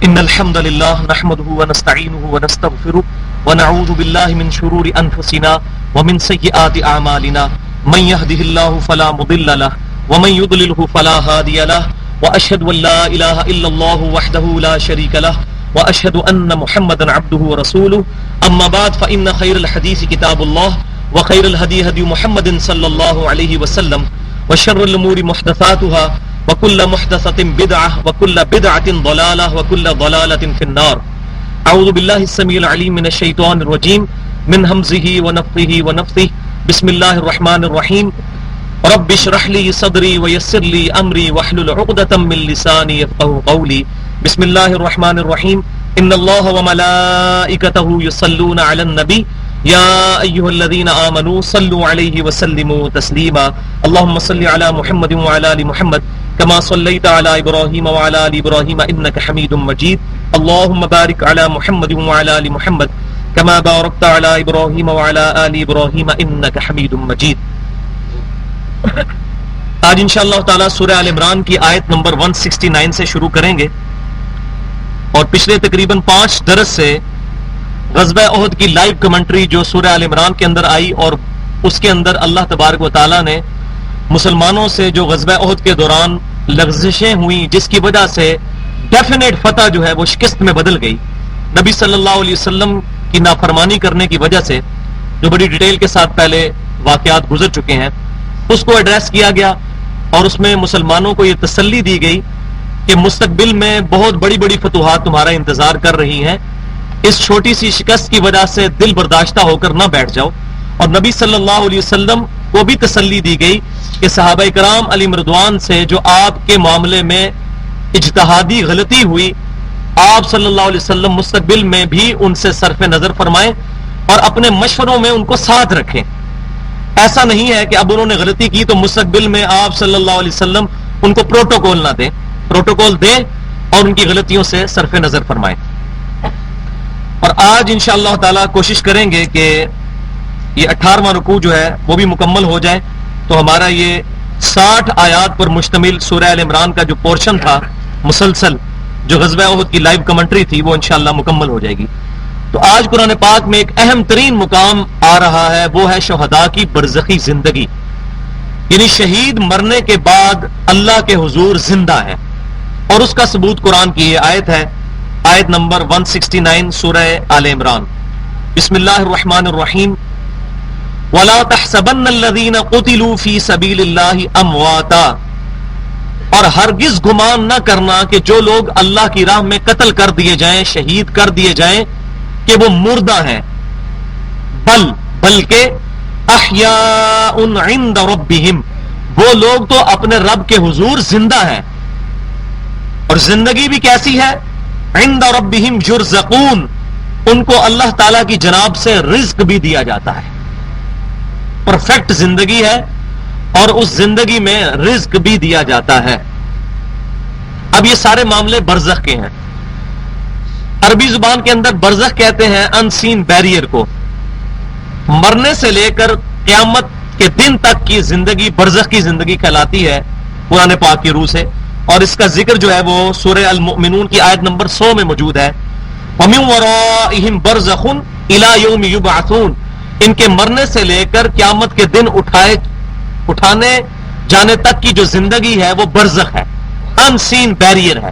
إن الحمد لله نحمده ونستعينه ونستغفره ونعوذ بالله من شرور أنفسنا ومن سيئات أعمالنا من يهده الله فلا مضل له ومن يضلله فلا هادي له وأشهد أن لا إله إلا الله وحده لا شريك له وأشهد أن محمدا عبده ورسوله أما بعد فإن خير الحديث كتاب الله وخير الهدي هدي محمد صلى الله عليه وسلم وشر الأمور محدثاتها وكل محدثة بدعة وكل بدعة ضلالة وكل ضلالة في النار. أعوذ بالله السميع العليم من الشيطان الرجيم من همزه ونفثه ونفثه. بسم الله الرحمن الرحيم. رب اشرح لي صدري ويسر لي أمري واحلل عقدة من لساني يفقهوا قولي. بسم الله الرحمن الرحيم. إن الله وملائكته يصلون على النبي يا أيها الذين آمنوا صلوا عليه وسلموا تسليما. اللهم صل على محمد وعلى آل محمد كما صليت على إبراهيم وعلى آل إبراهيم إنك حميد مجيد. اللهم بارك على محمد وعلى آل محمد كما باركت على إبراهيم وعلى آل إبراهيم إنك حميد مجيد. آج انشاءاللہ تعالی سورہ آل عمران کی آیت نمبر 169 سے شروع کریں گے، اور پچھلے تقریباً 5 درس سے غزوہ احد کی لائیو کمنٹری جو سورہ آل عمران کے اندر آئی، اور اس کے اندر اللہ تبارک و تعالی نے مسلمانوں سے جو غزوہ احد کے دوران لغزشیں ہوئیں جس کی وجہ سے ڈیفینیٹ فتح جو ہے وہ شکست میں بدل گئی، نبی صلی اللہ علیہ وسلم کی نافرمانی کرنے کی وجہ سے، جو بڑی ڈیٹیل کے ساتھ پہلے واقعات گزر چکے ہیں، اس کو ایڈریس کیا گیا، اور اس میں مسلمانوں کو یہ تسلی دی گئی کہ مستقبل میں بہت بڑی بڑی فتوحات تمہارا انتظار کر رہی ہیں، اس چھوٹی سی شکست کی وجہ سے دل برداشتہ ہو کر نہ بیٹھ جاؤ. اور نبی صلی اللہ علیہ وسلم کو بھی تسلی دی گئی کہ صحابہ کرام علیہم رضوان سے جو آپ کے معاملے میں اجتہادی غلطی ہوئی، آپ صلی اللہ علیہ وسلم مستقبل میں بھی ان سے صرف نظر فرمائیں اور اپنے مشوروں میں ان کو ساتھ رکھیں. ایسا نہیں ہے کہ اب انہوں نے غلطی کی تو مستقبل میں آپ صلی اللہ علیہ وسلم ان کو پروٹوکول نہ دیں، پروٹوکول دیں اور ان کی غلطیوں سے صرف نظر فرمائیں. اور آج انشاءاللہ تعالی کوشش کریں گے کہ یہ 18واں رکوع جو ہے وہ بھی مکمل ہو جائے، تو ہمارا یہ 60 آیات پر مشتمل سورہ ال عمران کا جو پورشن تھا مسلسل، جو غزوہ احد کی لائیو کمنٹری تھی، وہ انشاءاللہ مکمل ہو جائے گی. تو آج قرآن پاک میں ایک اہم ترین مقام آ رہا ہے، وہ ہے شہداء کی برزخی زندگی، یعنی شہید مرنے کے بعد اللہ کے حضور زندہ ہے، اور اس کا ثبوت قرآن کی یہ آیت ہے، آیت نمبر 169 سورہ آل عمران. بسم اللہ الرحمن الرحیم. وَلَا تَحْسَبَنَّ الَّذِينَ قُتِلُوا فِي سَبِيلِ اللَّهِ أَمْوَاتًا، اور ہرگز گمان نہ کرنا کہ جو لوگ اللہ کی راہ میں قتل کر دیے جائیں، شہید کر دیے جائیں، کہ وہ مردہ ہیں، بلکہ احیاء عند ربہم، وہ لوگ تو اپنے رب کے حضور زندہ ہیں. اور زندگی بھی کیسی ہے؟ عند ربہم یرزقون، ان کو اللہ تعالی کی جناب سے رزق بھی دیا جاتا ہے، پرفیکٹ زندگی ہے، اور اس زندگی میں رزق بھی دیا جاتا ہے. اب یہ سارے معاملے برزخ کے ہیں. عربی زبان کے اندر برزخ کہتے ہیں ان سین بیریئر کو. مرنے سے لے کر قیامت کے دن تک کی زندگی برزخ کی زندگی کہلاتی ہے قرآن پاک کی روح سے، اور اس کا ذکر جو ہے وہ سورہ المؤمنون کی آیت نمبر 100 میں موجود ہے. وَمِن وَرَائِهِمْ بَرْزَخٌ إِلَى يَوْمِ يُبْعَثُونَ، ان کے مرنے سے لے کر قیامت کے دن اٹھانے جانے تک کی جو زندگی ہے وہ برزخ ہے، ان سین بیریئر ہے.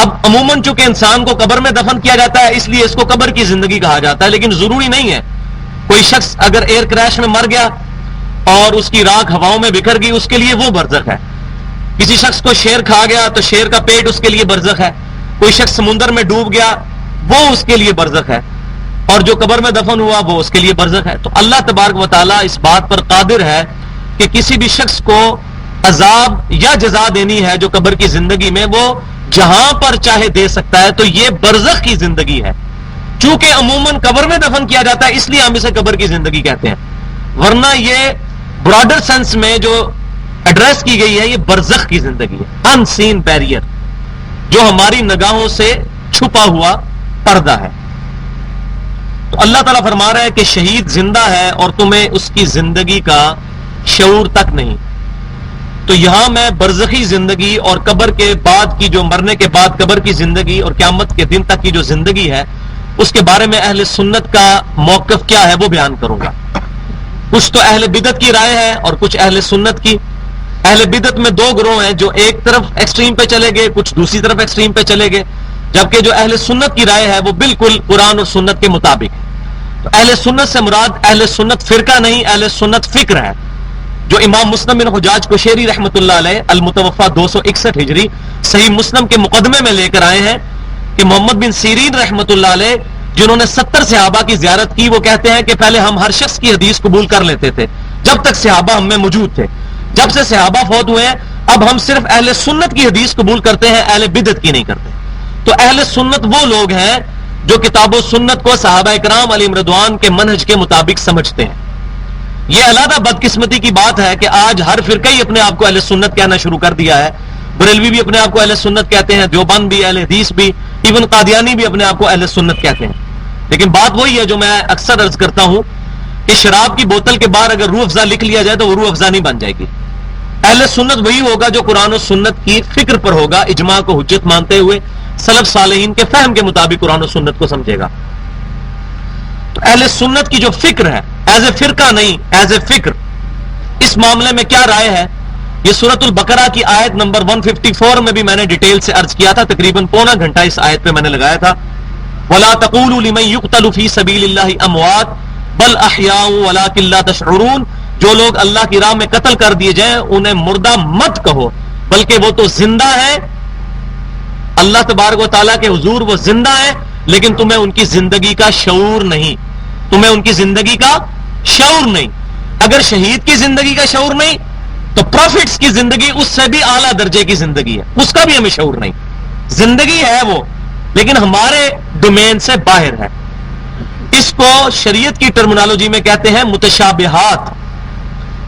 اب عموماً چونکہ انسان کو قبر میں دفن کیا جاتا ہے، اس لیے اس کو قبر کی زندگی کہا جاتا ہے، لیکن ضروری نہیں ہے. کوئی شخص اگر ایئر کریش میں مر گیا اور اس کی راکھ ہواؤں میں بکھر گئی، اس کے لیے وہ برزخ ہے. کسی شخص کو شیر کھا گیا تو شیر کا پیٹ اس کے لیے برزخ ہے. کوئی شخص سمندر میں ڈوب گیا، وہ اس کے لیے برزخ ہے. اور جو قبر میں دفن ہوا وہ اس کے لیے برزخ ہے. تو اللہ تبارک و تعالیٰ اس بات پر قادر ہے کہ کسی بھی شخص کو عذاب یا جزا دینی ہے جو قبر کی زندگی میں، وہ جہاں پر چاہے دے سکتا ہے. تو یہ برزخ کی زندگی ہے. چونکہ عموماً قبر میں دفن کیا جاتا ہے، اس لیے ہم اسے قبر کی زندگی کہتے ہیں، ورنہ یہ براڈر سینس میں جو ایڈریس کی گئی ہے یہ برزخ کی زندگی ہے، ان سین بیریئر، جو ہماری نگاہوں سے چھپا ہوا پردہ ہے. تو اللہ تعالیٰ فرما رہا ہے کہ شہید زندہ ہے اور تمہیں اس کی زندگی کا شعور تک نہیں. تو یہاں میں برزخی زندگی اور قبر کے بعد کی جو مرنے کے بعد قبر کی زندگی اور قیامت کے دن تک کی جو زندگی ہے اس کے بارے میں اہل سنت کا موقف کیا ہے وہ بیان کروں گا. کچھ تو اہل بدعت کی رائے ہے اور کچھ اہل سنت کی. اہل بدعت میں دو گروہ ہیں، جو ایک طرف ایکسٹریم پہ چلے گئے، کچھ دوسری طرف ایکسٹریم پہ چلے گئے، جبکہ جو اہل سنت کی رائے ہے وہ بالکل قرآن اور سنت کے مطابق ہے. تو اہل سنت سے مراد اہل سنت فرقہ نہیں، اہل سنت فکر ہے، جو امام مسلم بن حجاج قشیری رحمۃ اللہ علیہ المتوفا 261 ہجری صحیح مسلم کے مقدمے میں لے کر آئے ہیں کہ محمد بن سیرین رحمۃ اللہ علیہ جنہوں نے 70 صحابہ کی زیارت کی، وہ کہتے ہیں کہ پہلے ہم ہر شخص کی حدیث قبول کر لیتے تھے جب تک صحابہ ہم میں موجود تھے. جب سے صحابہ فوت ہوئے ہیں اب ہم صرف اہل سنت کی حدیث قبول کرتے ہیں، اہل بدعت کی نہیں کرتے. تو اہل سنت وہ لوگ ہیں جو کتاب و سنت کو صحابہ کرام علیہم رضوان کے منہج کے مطابق سمجھتے ہیں. یہ علیحدہ بدقسمتی کی بات ہے کہ آج ہر فرقہ ہی اپنے آپ کو اہل سنت کہنا شروع کر دیا ہے. بریلوی بھی اپنے آپ کو اہل سنت کہتے ہیں، دیوبند بھی، اہل حدیث بھی، ایون قادیانی بھی اپنے آپ کو اہل سنت کہتے ہیں. لیکن بات وہی ہے جو میں اکثر عرض کرتا ہوں کہ شراب کی بوتل کے باہر اگر روح افزا لکھ لیا جائے تو وہ روح افزا نہیں بن جائے گی. اہل سنت وہی ہوگا جو قرآن و سنت کی فکر پر ہوگا، اجماع کو حجت مانتے ہوئے سلف صالحین کے فہم کے مطابق قرآن و سنت کو سمجھے گا. تو اہل سنت کی جو فکر ہے ایز اے فرقہ نہیں، ایز اے فکر، اس معاملے میں کیا رائے ہے یہ سورۃ البقرہ کی آیت نمبر 154 میں بھی میں نے ڈیٹیل سے عرض کیا تھا. تقریباً پونا گھنٹہ اس آیت پہ میں نے لگایا تھا. وَلَا تَقُولُوا لِمَن يُقْتَلُ فِي سَبِيلِ اللَّهِ أَمْوَاتٌ بَلْ أَحْيَاءٌ وَلَٰكِن لَّا تَشْعُرُونَ. جو لوگ اللہ کی راہ میں قتل کر دیے جائیں انہیں مردہ مت کہو، بلکہ وہ تو زندہ ہے. اللہ تبارک و تعالیٰ کے حضور وہ زندہ ہے، لیکن تمہیں ان کی زندگی کا شعور نہیں. تمہیں ان کی زندگی کا شعور نہیں. اگر شہید کی زندگی کا شعور نہیں تو پروفٹس کی زندگی اس سے بھی اعلیٰ درجے کی زندگی ہے، اس کا بھی ہمیں شعور نہیں. زندگی ہے وہ، لیکن ہمارے ڈومین سے باہر ہے. اس کو شریعت کی ٹرمنالوجی میں کہتے ہیں متشابہات،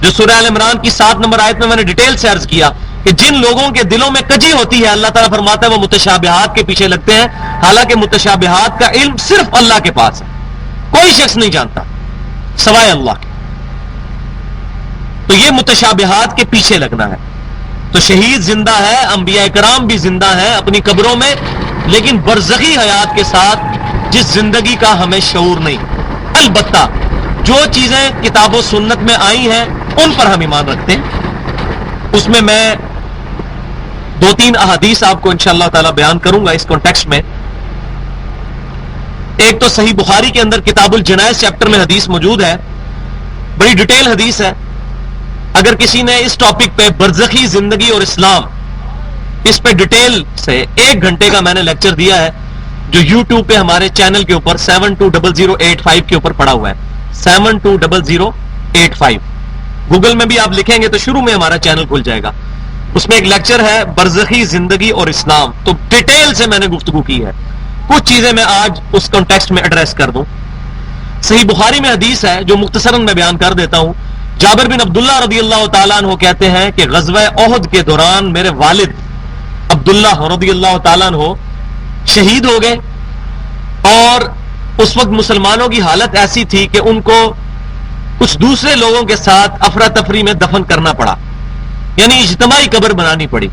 جو سورہ ال عمران کی 7 نمبر آیت میں نے ڈیٹیل سے عرض کیا کہ جن لوگوں کے دلوں میں کجی ہوتی ہے اللہ تعالیٰ فرماتا ہے وہ متشابہات کے پیچھے لگتے ہیں، حالانکہ متشابہات کا علم صرف اللہ کے پاس ہے، کوئی شخص نہیں جانتا سوائے اللہ کے. تو یہ متشابہات کے پیچھے لگنا ہے. تو شہید زندہ ہے، انبیاء کرام بھی زندہ ہیں اپنی قبروں میں، لیکن برزخی حیات کے ساتھ جس زندگی کا ہمیں شعور نہیں. البتہ جو چیزیں کتاب و سنت میں آئی ہیں ان پر ہم ایمان رکھتے ہیں. اس میں 2-3 احادیث آپ کو انشاءاللہ تعالی بیان کروں گا اس کانٹیکسٹ میں. ایک تو صحیح بخاری کے اندر کتاب الجنائز چیپٹر میں حدیث موجود ہے، بڑی ڈیٹیل حدیث ہے. اگر کسی نے اس ٹاپک پہ برزخی زندگی اور اسلام اس پہ ڈیٹیل سے 1 گھنٹے کا میں نے لیکچر دیا ہے جو یوٹیوب پہ ہمارے چینل کے اوپر 720085 کے اوپر پڑا ہوا ہے. 720085 گوگل میں بھی آپ لکھیں گے تو شروع میں ہمارا چینل کھل جائے گا. اس میں ایک لیکچر ہے برزخی زندگی اور اسلام. تو ڈیٹیل سے میں نے گفتگو کی ہے. کچھ چیزیں میں آج اس کانٹیکسٹ میں ایڈریس کر دوں. صحیح بخاری میں حدیث ہے جو مختصراً میں بیان کر دیتا ہوں. جابر بن عبداللہ رضی اللہ تعالیٰ عنہ کہتے ہیں کہ غزوہ احد کے دوران میرے والد عبداللہ رضی اللہ تعالیٰ عنہ شہید ہو گئے، اور اس وقت مسلمانوں کی حالت ایسی تھی کہ ان کو کچھ دوسرے لوگوں کے ساتھ افراتفری میں دفن کرنا پڑا، یعنی اجتماعی قبر بنانی پڑی.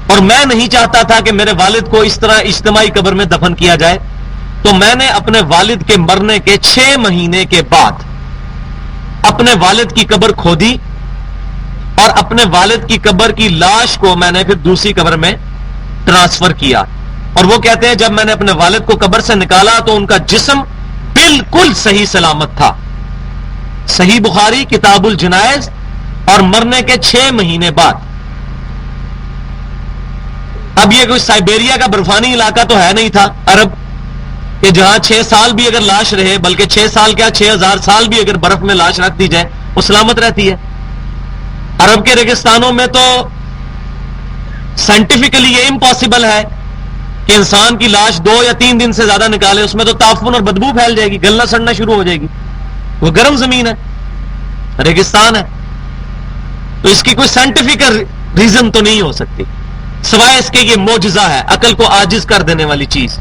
اور میں نہیں چاہتا تھا کہ میرے والد کو اس طرح اجتماعی قبر میں دفن کیا جائے. تو میں نے اپنے والد کے مرنے کے 6 مہینے کے بعد اپنے والد کی قبر کھودی اور اپنے والد کی قبر کی لاش کو میں نے پھر دوسری قبر میں ٹرانسفر کیا. اور وہ کہتے ہیں جب میں نے اپنے والد کو قبر سے نکالا تو ان کا جسم بالکل صحیح سلامت تھا. صحیح بخاری کتاب الجنائز، اور مرنے کے 6 مہینے بعد. اب یہ کوئی سائبیریا کا برفانی علاقہ تو ہے نہیں تھا عرب کہ جہاں 6 سال بھی اگر لاش رہے، بلکہ 6 سال کیا 6000 سال بھی اگر برف میں لاش رکھ دی جائے وہ سلامت رہتی ہے. عرب کے ریگستانوں میں تو سائنٹیفکلی یہ امپاسبل ہے کہ انسان کی لاش 2 یا 3 دن سے زیادہ نکالے، اس میں تو تعفن اور بدبو پھیل جائے گی، گلنا سڑنا شروع ہو جائے گی. وہ گرم زمین ہے، ریگستان ہے. تو اس کی کوئی سائنٹیفک ریزن تو نہیں ہو سکتی سوائے اس کے یہ معجزہ ہے، عقل کو عاجز کر دینے والی چیز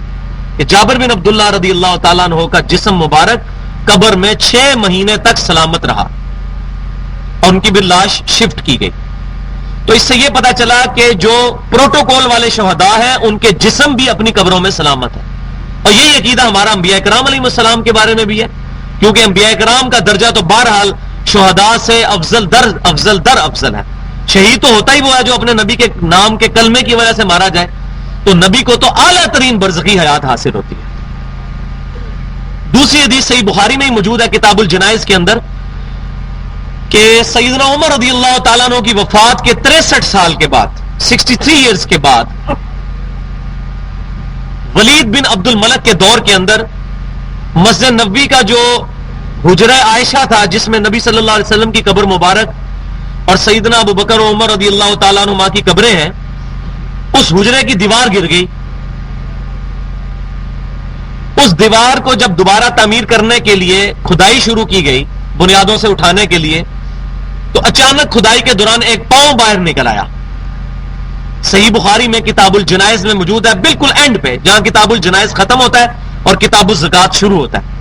کہ جابر بن عبداللہ رضی اللہ تعالیٰ عنہ کا جسم مبارک قبر میں 6 مہینے تک سلامت رہا اور ان کی بھی لاش شفٹ کی گئی. تو اس سے یہ پتا چلا کہ جو پروٹوکول والے شہداء ہیں ان کے جسم بھی اپنی قبروں میں سلامت ہے. اور یہی عقیدہ ہمارا انبیاء کرام علیہ السلام کے بارے میں بھی ہے، کیونکہ انبیاء کرام کا درجہ تو بہرحال شہداء سے افضل در افضل ہے. شہید تو ہوتا ہی وہ ہے جو اپنے نبی کے نام کے کلمے کی وجہ سے مارا جائے، تو نبی کو تو اعلیٰ ترین برزخی حیات حاصل ہوتی ہے. دوسری حدیث صحیح بخاری میں ہی موجود ہے کتاب الجنائز کے اندر کہ سیدنا عمر رضی اللہ تعالیٰ عنہ کی وفات کے 63 سال کے بعد 63 ایئرز کے بعد ولید بن عبد الملک کے دور کے اندر مسجد نبوی کا جو حجرہ عائشہ تھا جس میں نبی صلی اللہ علیہ وسلم کی قبر مبارک اور سیدنا ابو بکر و عمر رضی اللہ تعالیٰ عنہما کی قبریں ہیں، اس حجرے کی دیوار گر گئی. اس دیوار کو جب دوبارہ تعمیر کرنے کے لیے کھدائی شروع کی گئی بنیادوں سے اٹھانے کے لیے، تو اچانک کھدائی کے دوران ایک پاؤں باہر نکل آیا. صحیح بخاری میں کتاب الجنائز میں موجود ہے، بالکل اینڈ پہ جہاں کتاب الجنائز ختم ہوتا ہے اور کتاب الزکات شروع ہوتا ہے.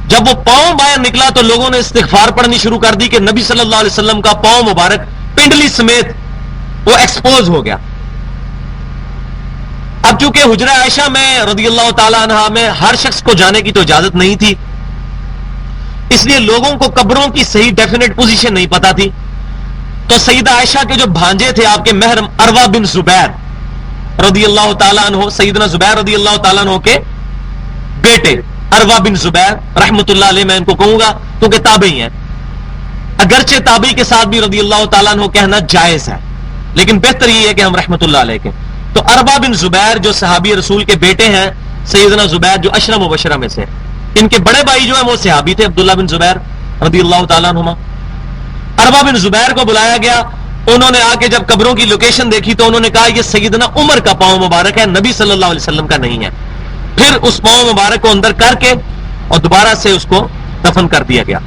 جب وہ پاؤں باہر نکلا تو لوگوں نے استغفار پڑھنی شروع کر دی کہ نبی صلی اللہ علیہ وسلم کا پاؤں مبارک پنڈلی سمیت وہ ایکسپوز ہو گیا. اب چونکہ حجرہ عائشہ میں رضی اللہ تعالی عنہا میں ہر شخص کو جانے کی تو اجازت نہیں تھی، اس لیے لوگوں کو قبروں کی صحیح ڈیفینیٹ پوزیشن نہیں پتا تھی. تو سیدہ عائشہ کے جو بھانجے تھے آپ کے محرم عروہ بن زبیر رضی اللہ تعالیٰ عنہ، سیدنا زبیر رضی اللہ تعالیٰ عنہ کے بیٹے عروہ بن زبیر رحمت اللہ علیہ، میں ان کو کہوں گا کیونکہ تابعی ہیں، اگرچہ تابعی کے ساتھ بھی رضی اللہ تعالیٰ عنہ کہنا جائز ہے لیکن بہتر یہ ہے کہ ہم رحمت اللہ علیہ کے. تو عروہ بن زبیر جو صحابی رسول کے بیٹے ہیں، سیدنا زبیر جو عشرہ مبشرہ میں سے، ان کے بڑے بھائی جو ہیں وہ صحابی تھے عبداللہ بن زبیر رضی اللہ تعالیٰ عنہما. عروہ بن زبیر کو بلایا گیا، انہوں نے آ کے جب قبروں کی لوکیشن دیکھی تو انہوں نے کہا یہ سیدنا عمر کا پاؤں مبارک ہے، نبی صلی اللہ علیہ وسلم کا نہیں ہے. پھر اس پاؤں مبارک کو اندر کر کے اور دوبارہ سے اس کو دفن کر دیا گیا.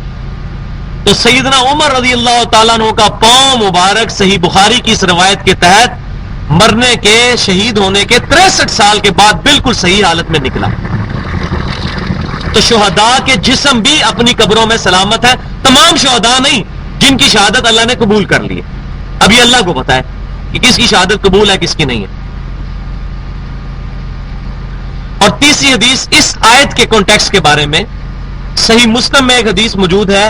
تو سیدنا عمر رضی اللہ تعالیٰ عنہ کا پاؤں مبارک صحیح بخاری کی اس روایت کے تحت مرنے کے شہید ہونے کے 63 سال کے بعد بالکل صحیح حالت میں نکلا. تو شہداء کے جسم بھی اپنی قبروں میں سلامت ہے، تمام شہداء نہیں جن کی شہادت اللہ نے قبول کر لی ہے. ابھی اللہ کو پتا ہے کہ کس کی شہادت قبول ہے کس کی نہیں ہے. اور تیسری حدیث اس آیت کے کانٹیکسٹ کے بارے میں صحیح مسلم میں ایک حدیث موجود ہے،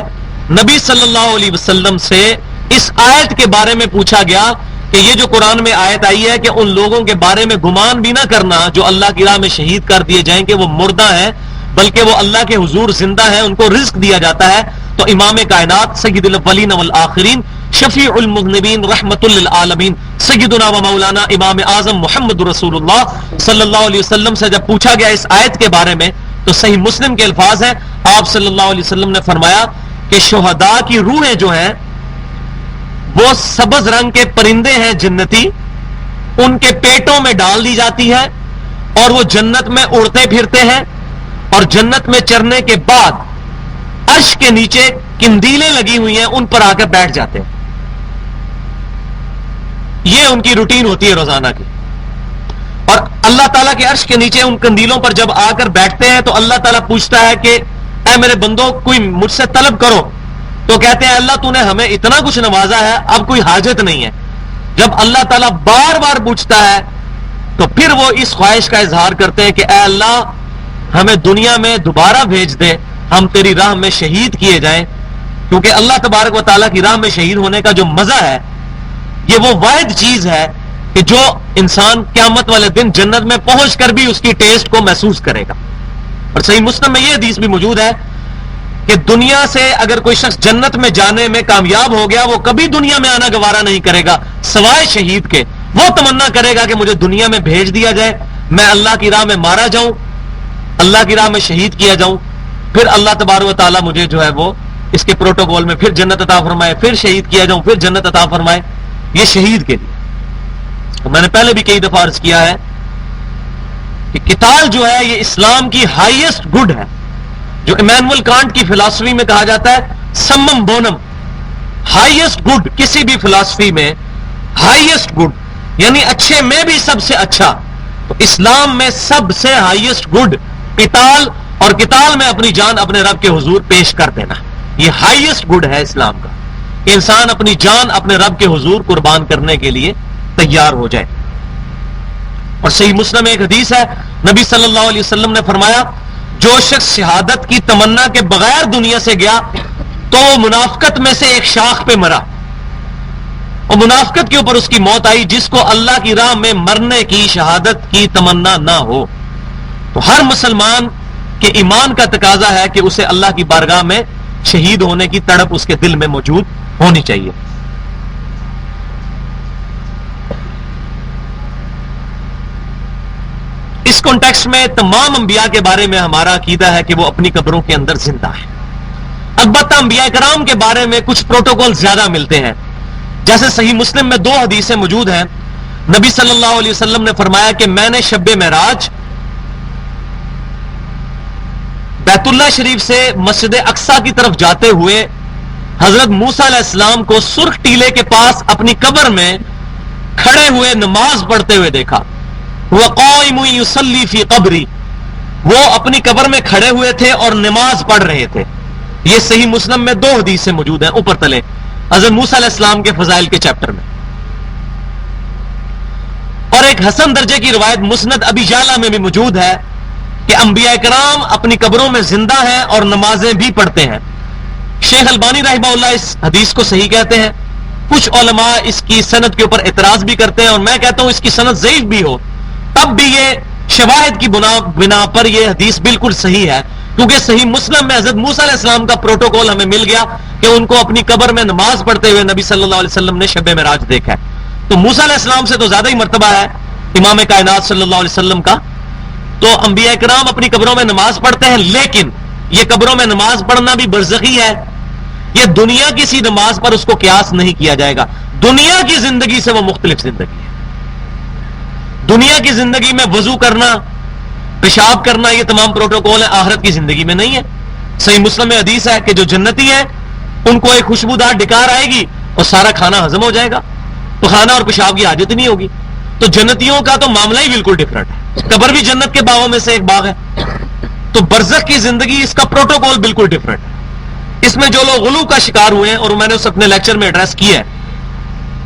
نبی صلی اللہ علیہ وسلم سے اس آیت کے بارے میں پوچھا گیا کہ یہ جو قرآن میں آیت آئی ہے کہ ان لوگوں کے بارے میں گمان بھی نہ کرنا جو اللہ کی راہ میں شہید کر دیے جائیں کہ وہ مردہ ہیں بلکہ وہ اللہ کے حضور زندہ ہیں، ان کو رزق دیا جاتا ہے. تو امام کائنات سید الاولین والآخرین شفیع المذنبین رحمت للعالمین سیدنا و مولانا امام اعظم محمد رسول اللہ صلی اللہ علیہ وسلم سے جب پوچھا گیا اس آیت کے بارے میں تو صحیح مسلم کے الفاظ ہیں، آپ صلی اللہ علیہ وسلم نے فرمایا کہ شہداء کی روحیں جو ہیں وہ سبز رنگ کے پرندے ہیں جنتی، ان کے پیٹوں میں ڈال دی جاتی ہے اور وہ جنت میں اڑتے پھرتے ہیں اور جنت میں چرنے کے بعد عرش کے نیچے کندیلیں لگی ہوئی ہیں ان پر آ کر بیٹھ جاتے ہیں. یہ ان کی روٹین ہوتی ہے روزانہ کی. اور اللہ تعالیٰ کے عرش کے نیچے ان کندیلوں پر جب آ کر بیٹھتے ہیں تو اللہ تعالیٰ پوچھتا ہے کہ اے میرے بندوں کوئی مجھ سے طلب کرو، تو کہتے ہیں اللہ تو نے ہمیں اتنا کچھ نوازا ہے اب کوئی حاجت نہیں ہے. جب اللہ تعالیٰ بار بار پوچھتا ہے تو پھر وہ اس خواہش کا اظہار کرتے ہیں کہ اے اللہ ہمیں دنیا میں دوبارہ بھیج دے، ہم تیری راہ میں شہید کیے جائیں، کیونکہ اللہ تبارک و تعالیٰ کی راہ میں شہید ہونے کا جو مزہ ہے یہ وہ واحد چیز ہے کہ جو انسان قیامت والے دن جنت میں پہنچ کر بھی اس کی ٹیسٹ کو محسوس کرے گا. اور صحیح مسلم میں یہ حدیث بھی موجود ہے کہ دنیا سے اگر کوئی شخص جنت میں جانے میں کامیاب ہو گیا وہ کبھی دنیا میں آنا گوارا نہیں کرے گا سوائے شہید کے. وہ تمنا کرے گا کہ مجھے دنیا میں بھیج دیا جائے، میں اللہ کی راہ میں مارا جاؤں، اللہ کی راہ میں شہید کیا جاؤں، پھر اللہ تبارک و تعالیٰ مجھے جو ہے وہ اس کے پروٹوکول میں پھر جنت عطا فرمائے، پھر شہید کیا جاؤں، پھر جنت عطا فرمائے. یہ شہید کے لیے میں نے پہلے بھی کئی دفعہ عرض کیا ہے کہ قتال جو ہے یہ اسلام کی ہائیسٹ گڈ ہے، جو ایمینول کانٹ کی فلسفی میں کہا جاتا ہے سمم بونم، ہائیسٹ گڈ کسی بھی فلسفی میں ہائیسٹ گڈ یعنی اچھے میں بھی سب سے اچھا. تو اسلام میں سب سے ہائیسٹ گڈ قتال، اور قتال میں اپنی جان اپنے رب کے حضور پیش کر دینا، یہ ہائیسٹ گڈ ہے اسلام کا. کہ انسان اپنی جان اپنے رب کے حضور قربان کرنے کے لیے تیار ہو جائے. اور صحیح مسلم میں ایک حدیث ہے، نبی صلی اللہ علیہ وسلم نے فرمایا جو شخص شہادت کی تمنا کے بغیر دنیا سے گیا تو وہ منافقت میں سے ایک شاخ پہ مرا، اور منافقت کے اوپر اس کی موت آئی، جس کو اللہ کی راہ میں مرنے کی شہادت کی تمنا نہ ہو. تو ہر مسلمان کے ایمان کا تقاضا ہے کہ اسے اللہ کی بارگاہ میں شہید ہونے کی تڑپ اس کے دل میں موجود ہونی چاہیے. اس کانٹیکسٹ میں تمام انبیاء کے بارے میں ہمارا عقیدہ ہے کہ وہ اپنی قبروں کے اندر زندہ ہیں. البتہ انبیاء کرام کے بارے میں کچھ پروٹوکول زیادہ ملتے ہیں. جیسے صحیح مسلم میں 2 حدیثیں موجود ہیں. نبی صلی اللہ علیہ وسلم نے فرمایا کہ میں نے شب معراج بیت اللہ شریف سے مسجد اقصی کی طرف جاتے ہوئے حضرت موسیٰ علیہ السلام کو سرخ ٹیلے کے پاس اپنی قبر میں کھڑے ہوئے نماز پڑھتے ہوئے دیکھا. وَقَائِمٌ يُصَلِّي فِي قَبْرِي، وہ اپنی قبر میں کھڑے ہوئے تھے اور نماز پڑھ رہے تھے. یہ صحیح مسلم میں 2 حدیثیں موجود ہیں اوپر تلے حضرت موسیٰ علیہ السلام کے فضائل کے چیپٹر میں. اور ایک حسن درجے کی روایت مسند ابی یعلا میں بھی موجود ہے کہ انبیاء کرام اپنی قبروں میں زندہ ہیں اور نمازیں بھی پڑھتے ہیں. شیخ البانی رحمہ اللہ اس حدیث کو صحیح کہتے ہیں. کچھ علماء اس کی سند کے اوپر اعتراض بھی کرتے ہیں، اور میں کہتا ہوں اس کی سند ضعیف بھی ہو تب بھی یہ شواہد کی بنا پر یہ حدیث بالکل صحیح ہے، کیونکہ صحیح مسلم میں حضرت موسیٰ علیہ السلام کا پروٹوکول ہمیں مل گیا کہ ان کو اپنی قبر میں نماز پڑھتے ہوئے نبی صلی اللہ علیہ وسلم نے شب معراج دیکھا ہے. تو موسیٰ علیہ السلام سے تو زیادہ ہی مرتبہ ہے امام کائنات صلی اللہ علیہ وسلم کا. تو انبیاء کرام اپنی قبروں میں نماز پڑھتے ہیں، لیکن یہ قبروں میں نماز پڑھنا بھی برزخی ہے. یہ دنیا کی سی نماز پر اس کو قیاس نہیں کیا جائے گا. دنیا کی زندگی سے وہ مختلف زندگی ہے. دنیا کی زندگی میں وضو کرنا، پیشاب کرنا، یہ تمام پروٹوکول ہیں، آخرت کی زندگی میں نہیں ہے. صحیح مسلم میں حدیث ہے کہ جو جنتی ہیں ان کو ایک خوشبودار ڈکار آئے گی اور سارا کھانا ہضم ہو جائے گا، تو کھانا اور پیشاب کی حاجت نہیں ہوگی. تو جنتیوں کا تو معاملہ ہی بالکل ڈفرنٹ ہے. قبر بھی جنت کے باغوں میں سے ایک باغ ہے. تو برزخ کی زندگی، اس کا پروٹوکول بالکل ڈفرنٹ ہے. اس میں جو لوگ غلو کا شکار ہوئے ہیں، اور میں نے اس اپنے لیکچر میں ایڈریس کیا ہے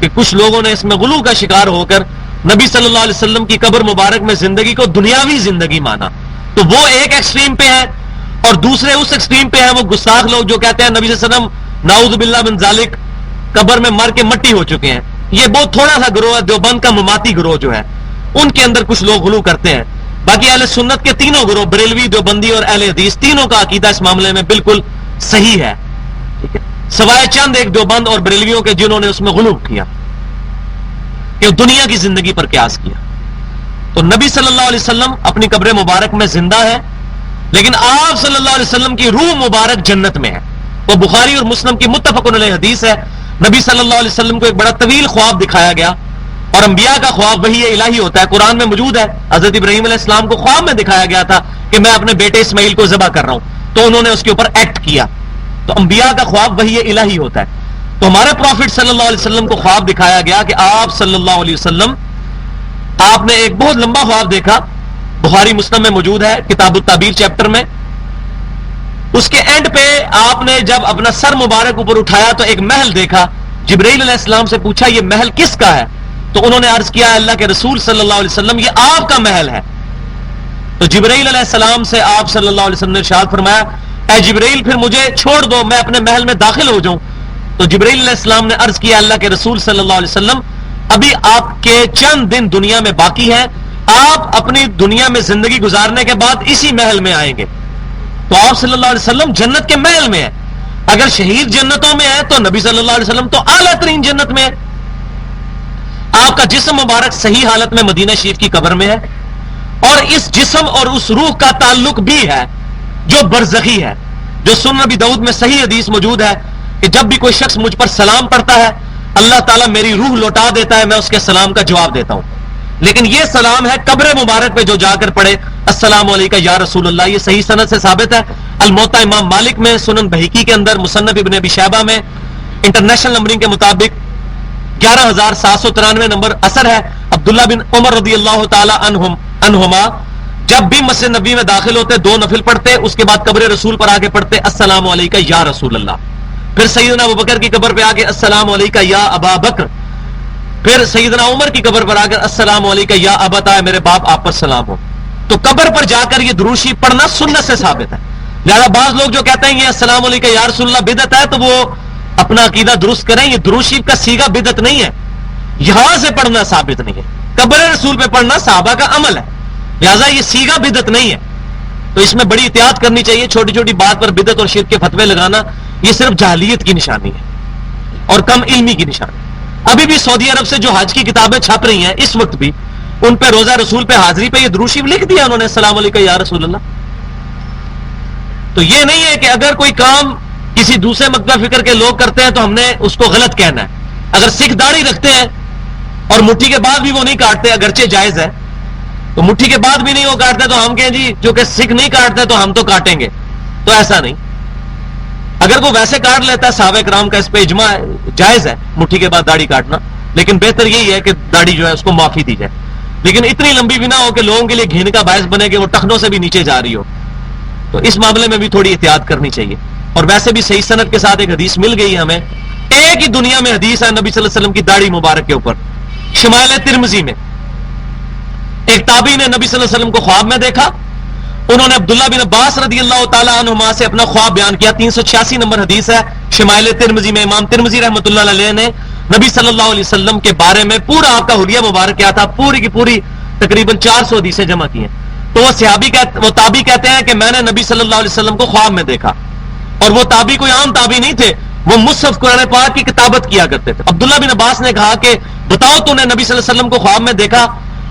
کہ کچھ لوگوں نے اس میں غلو کا شکار ہو کر نبی صلی اللہ علیہ وسلم کی قبر مبارک میں زندگی کو دنیاوی زندگی مانا. تو وہ ایک ایکسٹریم پہ ہے، اور دوسرے اس ایکسٹریم پہ ہیں وہ گستاخ لوگ جو کہتے ہیں نبی صلی اللہ علیہ وسلم نعوذ باللہ من ذالک قبر میں مر کے مٹی ہو چکے ہیں. یہ بہت تھوڑا سا گروہ ہے، دیوبند کا مماتی گروہ جو ہے، ان کے اندر کچھ لوگ غلو کرتے ہیں. باقی اہل سنت کے تینوں گروہ، بریلوی، دیوبندی اور اہل حدیث، تینوں کا عقیدہ اس معاملے میں بالکل صحیح ہے. ٹھیک ہے، سوائے چند ایک دیوبند اور بریلویوں کے جنہوں نے اس میں غلو کیا کہ دنیا کی زندگی پر قیاس کیا. تو نبی صلی اللہ علیہ وسلم اپنی قبر مبارک میں زندہ ہے، لیکن آپ صلی اللہ علیہ وسلم کی روح مبارک جنت میں ہے. وہ بخاری اور مسلم کی متفق علیہ حدیث ہے. نبی صلی اللہ علیہ وسلم کو ایک بڑا طویل خواب دکھایا گیا، اور انبیاء کا خواب وحی الہی ہوتا ہے، قرآن میں موجود ہے. حضرت ابراہیم علیہ السلام کو خواب میں دکھایا گیا تھا کہ میں اپنے بیٹے اسماعیل کو ذبح کر رہا ہوں، تو انہوں نے اس کے اوپر ایکٹ کیا. تو انبیاء کا خواب وحی الہی ہوتا ہے. تو ہمارے پروفٹ صلی اللہ علیہ وسلم کو خواب دکھایا گیا کہ آپ صلی اللہ علیہ وسلم، آپ نے ایک بہت لمبا خواب دیکھا، بخاری مسلم میں موجود ہے کتاب التعبیر چیپٹر میں. اس کے اینڈ پہ آپ نے جب اپنا سر مبارک اوپر اٹھایا تو ایک محل دیکھا. جبرائیل علیہ السلام سے پوچھا یہ محل کس کا ہے؟ تو انہوں نے عرض کیا اللہ کے رسول صلی اللہ علیہ وسلم یہ آپ کا محل ہے. تو جبرائیل علیہ السلام سے آپ صلی اللہ علیہ وسلم نے ارشاد فرمایا اے جبرائیل پھر مجھے چھوڑ دو، میں اپنے محل میں داخل ہو جاؤں. تو جبرائیل علیہ السلام نے عرض کیا اللہ کے رسول صلی اللہ علیہ وسلم ابھی آپ کے چند دن دنیا میں باقی ہیں، آپ اپنی دنیا میں زندگی گزارنے کے بعد اسی محل میں آئیں گے. تو آپ صلی اللہ علیہ وسلم جنت کے محل میں ہیں. اگر شہید جنتوں میں ہے تو نبی صلی اللہ علیہ وسلم تو اعلیٰ ترین جنت میں ہے. آپ کا جسم مبارک صحیح حالت میں مدینہ شریف کی قبر میں ہے، اور اس جسم اور اس روح کا تعلق بھی ہے جو برزخی ہے. جو سنن نبی داؤد میں صحیح حدیث موجود ہے کہ جب بھی کوئی شخص مجھ پر سلام پڑھتا ہے اللہ تعالیٰ میری روح لوٹا دیتا ہے، میں اس کے سلام کا جواب دیتا ہوں. لیکن یہ سلام ہے قبر مبارک پہ جو جا کر پڑھے السلام علیکم یا رسول اللہ. یہ صحیح سند سے ثابت ہے. الموطا امام مالک میں، سنن بہیقی کے اندر، مصنف ابن ابی شیبہ میں انٹرنیشنل نمبرنگ کے مطابق 11793 نمبر اثر ہے. عبداللہ بن عمر رضی اللہ تعالی عنہما جب بھی مسجد نبی میں داخل ہوتے 2 نفل پڑھتے، اس کے بعد قبر رسول پر آگے پڑھتے السلام علیکم یا رسول اللہ. پھر سیدنا ابو بکر کی قبر پہ آ کے السلام علیکہ یا ابا بکر، پھر سیدنا عمر کی قبر پر آ کر السلام علیکہ یا ابتا، میرے باپ آپ پر سلام ہو. تو قبر پر جا کر یہ درود شریف پڑھنا سنت سے ثابت ہے. لہذا بعض لوگ جو کہتے ہیں یہ السلام علیکہ یا رسول اللہ بدعت ہے، تو وہ اپنا عقیدہ درست کریں. یہ درود شریف کا صیغہ بدعت نہیں ہے، یہاں سے پڑھنا ثابت نہیں ہے. قبر رسول پہ پڑھنا صحابہ کا عمل ہے، لہذا یہ صیغہ بدعت نہیں ہے. تو اس میں بڑی احتیاط کرنی چاہیے. چھوٹی چھوٹی بات پر بدعت اور شرک کے فتوے لگانا یہ صرف جاہلیت کی نشانی ہے اور کم علمی کی نشانی. ابھی بھی سعودی عرب سے جو حج کی کتابیں چھپ رہی ہیں اس وقت بھی ان پہ روزہ رسول پہ حاضری پہ یہ درود شریف لکھ دیا انہوں نے السلام علیکم یا رسول اللہ. تو یہ نہیں ہے کہ اگر کوئی کام کسی دوسرے مکتب فکر کے لوگ کرتے ہیں تو ہم نے اس کو غلط کہنا ہے. اگر سکھ داڑھی رکھتے ہیں اور مٹھی کے بعد بھی وہ نہیں کاٹتے، اگرچہ جائز ہے، تو مٹھی کے بعد بھی نہیں وہ کاٹتے تو ہم کہیں جی جو کہ سکھ نہیں کاٹتے تو ہم تو کاٹیں گے. تو ایسا نہیں. اگر وہ ویسے کاٹ لیتا ہے صحابہ کرام کا اس پہ اجماع ہے، جائز ہے مٹھی کے بعد داڑھی کاٹنا، لیکن بہتر یہی ہے کہ داڑھی جو ہے اس کو معافی دی جائے. لیکن اتنی لمبی بھی نہ ہو کہ لوگوں کے لیے گھن کا باعث بنے کہ وہ ٹخنوں سے بھی نیچے جا رہی ہو. تو اس معاملے میں بھی تھوڑی احتیاط کرنی چاہیے. اور ویسے بھی صحیح سند کے ساتھ ایک حدیث مل گئی ہمیں، ایک ہی دنیا میں حدیث ہے نبی صلی اللہ علیہ وسلم کی داڑھی مبارک کے اوپر. شمائل ترمذی میں ایک تابعی نے نبی صلی اللہ علیہ وسلم کو خواب میں دیکھا. انہوں نے عبداللہ بن عباس رضی اللہ تعالی عنہما سے اپنا خواب بیان کیا. 386 نمبر حدیث ہے شمائل ترمذی میں. امام ترمذی رحمۃ اللہ علیہ نے نبی صلی اللہ علیہ وسلم کے بارے میں پورا آپ کا حلیہ مبارک کیا تھا، پوری کی پوری تقریباً 400 حدیثیں جمع کی ہیں. تو وہ تابعی کہتے ہیں کہ میں نے نبی صلی اللہ علیہ وسلم کو خواب میں دیکھا. اور وہ تابعی کوئی عام تابعی نہیں تھے، وہ مصحف قرآن پاک کی کتابت کیا کرتے تھے. عبداللہ بن عباس نے کہا کہ بتاؤ تو نے نبی صلی اللہ علیہ وسلم کو خواب میں دیکھا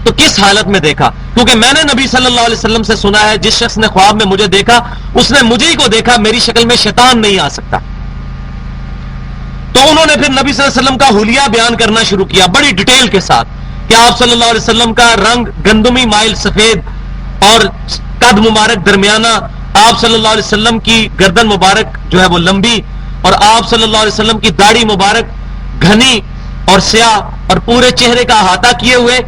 تو کس حالت میں دیکھا؟ کیونکہ میں نے نبی صلی اللہ علیہ وسلم سے سنا ہے جس شخص نے خواب میں مجھے دیکھا اس نے مجھے ہی کو دیکھا، میری شکل میں شیطان نہیں آ سکتا. تو انہوں نے پھر نبی صلی اللہ علیہ وسلم کا حلیہ بیان کرنا شروع کیا بڑی ڈیٹیل کے ساتھ کہ آپ صلی اللہ علیہ وسلم کا رنگ گندمی مائل سفید اور قد مبارک درمیانہ، آپ صلی اللہ علیہ وسلم کی گردن مبارک جو ہے وہ لمبی، اور آپ صلی اللہ علیہ وسلم کی داڑھی مبارک گھنی اور سیاہ اور پورے چہرے کا احاطہ کیے ہوئے،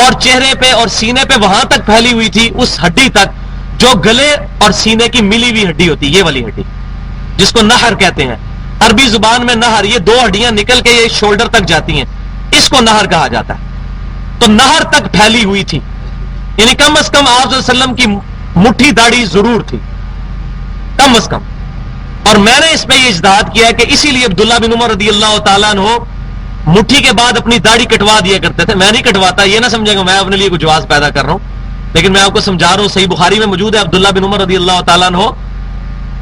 اور چہرے پہ اور سینے پہ وہاں تک پھیلی ہوئی تھی اس ہڈی تک جو گلے اور سینے کی ملی ہوئی ہڈی ہوتی، یہ والی ہڈی جس کو نہر کہتے ہیں. عربی زبان میں نہر، یہ دو ہڈیاں نکل کے یہ شولڈر تک جاتی ہیں، اس کو نہر کہا جاتا ہے. تو نہر تک پھیلی ہوئی تھی، یعنی کم از کم آپ صلی اللہ علیہ وسلم کی مٹھی داڑھی ضرور تھی کم از کم. اور میں نے اس پہ یہ اجتہاد کیا ہے کہ اسی لیے عبداللہ بن عمر رضی اللہ تعالیٰ عنہ مٹھی کے بعد اپنی داڑھی کٹوا دیا کرتے تھے. میں نہیں کٹواتا، یہ نہ سمجھے گا میں اپنے لیے کوئی جواز پیدا کر رہا ہوں، لیکن میں آپ کو سمجھا رہا ہوں. صحیح بخاری میں موجود ہے عبداللہ بن عمر رضی اللہ تعالیٰ عنہ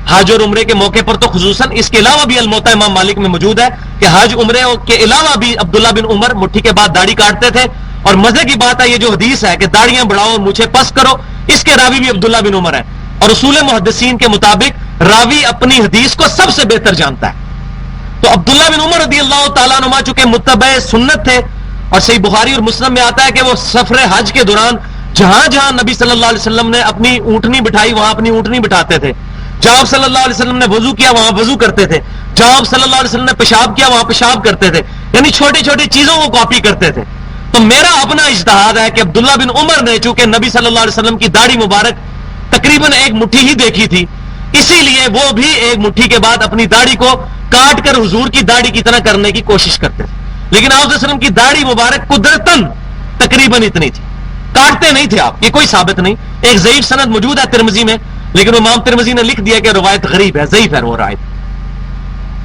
حج اور عمرے کے موقع پر تو خصوصاً، اس کے علاوہ بھی الموطا امام مالک میں موجود ہے کہ حج عمرے کے علاوہ بھی عبداللہ بن عمر مٹھی کے بعد داڑھی کاٹتے تھے. اور مزے کی بات ہے یہ جو حدیث ہے کہ داڑیاں بڑھاؤ مجھے پس کرو، اس کے راوی بھی عبداللہ بن عمر ہے. اور اصول محدثین کے مطابق راوی اپنی حدیث کو سب سے بہتر جانتا ہے. تو عبداللہ بن عمر رضی اللہ تعالیٰ عنہ چونکہ متبع سنت تھے، اور صحیح بخاری اور مسلم میں آتا ہے کہ وہ سفر حج کے دوران جہاں جہاں نبی صلی اللہ علیہ وسلم نے اپنی اونٹنی بٹھائی وہاں اپنی اونٹنی بٹھاتے تھے. جہاں آپ صلی اللہ علیہ وسلم نے وضو کیا وہاں وضو کرتے تھے، جہاں آپ صلی اللہ علیہ وسلم نے پیشاب کیا وہاں پیشاب کرتے تھے، یعنی چھوٹی چھوٹی چیزوں کو کاپی کرتے تھے. تو میرا اپنا اجتہاد ہے کہ عبداللہ بن عمر نے چونکہ نبی صلی اللہ علیہ وسلم کی داڑھی مبارک تقریباً ایک مٹھی ہی دیکھی تھی، اسی لیے وہ بھی ایک مٹھی کے بعد اپنی داڑھی کو کاٹ کر حضور کی داڑھی کی طرح کرنے کی کوشش کرتے تھے. لیکن آپ صلی اللہ علیہ وسلم کی داڑھی مبارک قدرتاً تقریباً اتنی تھی، کاٹتے نہیں تھے آپ. یہ کوئی ثابت نہیں. ایک ضعیف سند موجود ہے ترمذی میں، لیکن امام ترمذی نے لکھ دیا کہ روایت غریب ہے، ضعیف ہے وہ روایت.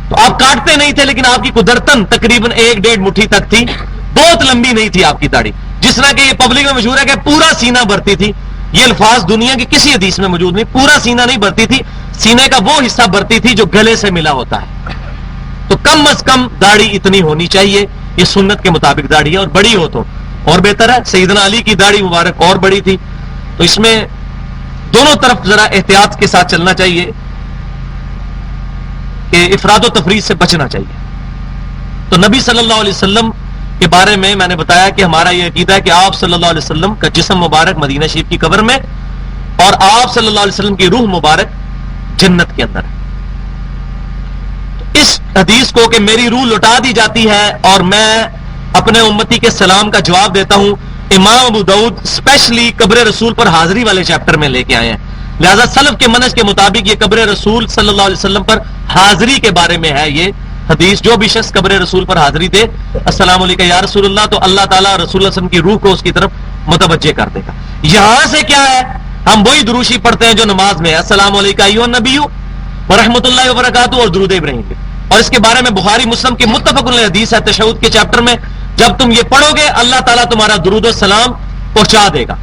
تو آپ کاٹتے نہیں تھے لیکن آپ کی قدرتاً تقریباً 1-1.5 مٹھی تک تھی، بہت لمبی نہیں تھی آپ کی داڑھی. جس طرح کہ یہ پبلک میں مشہور ہے کہ پورا سینہ بھرتی تھی، یہ الفاظ دنیا کی کسی حدیث میں موجود نہیں. پورا سینہ نہیں بھرتی تھی، سینے کا وہ حصہ بھرتی تھی جو گلے سے ملا ہوتا ہے. تو کم از کم داڑھی اتنی ہونی چاہیے، یہ سنت کے مطابق داڑھی ہے، اور بڑی ہو تو اور بہتر ہے. سیدنا علی کی داڑھی مبارک اور بڑی تھی. تو اس میں دونوں طرف ذرا احتیاط کے ساتھ چلنا چاہیے کہ افراد و تفرید سے بچنا چاہیے. تو نبی صلی اللہ علیہ وسلم کے بارے میں نے بتایا کہ ہمارا یہ عقیدہ ہے کہ آپ صلی اللہ علیہ وسلم کا جسم مبارک مدینہ شریف کی قبر میں، اور آپ صلی اللہ علیہ وسلم کی روح مبارک جنت کے اندر ہے. اس حدیث کو کہ میری روح لوٹا دی جاتی ہے اور میں اپنے امتی کے سلام کا جواب دیتا ہوں، امام ابو داؤد اسپیشلی قبر رسول پر حاضری والے چیپٹر میں لے کے آئے ہیں. لہذا سلف کے منہج کے مطابق یہ قبر رسول صلی اللہ علیہ وسلم پر حاضری کے بارے میں ہے یہ حدیث. جو بھی شخص قبر رسول پر حاضری دے السلام علیکم یا رسول اللہ، تو اللہ تعالیٰ رسول اللہ صلی اللہ علیہ وسلم کی روح کو اس کی طرف متوجہ کر دے گا. یہاں سے کیا ہے، ہم وہی دروشی پڑھتے ہیں جو نماز میں ہے، السلام علیکم ایھا النبی ورحمۃ اللہ وبرکاتہ اور درود ابراہیم. اور اس کے بارے میں بخاری مسلم کی متفق علیہ حدیث ہے تشہد کے چیپٹر میں، جب تم یہ پڑھو گے اللہ تعالیٰ تمہارا درود و سلام پہنچا دے گا،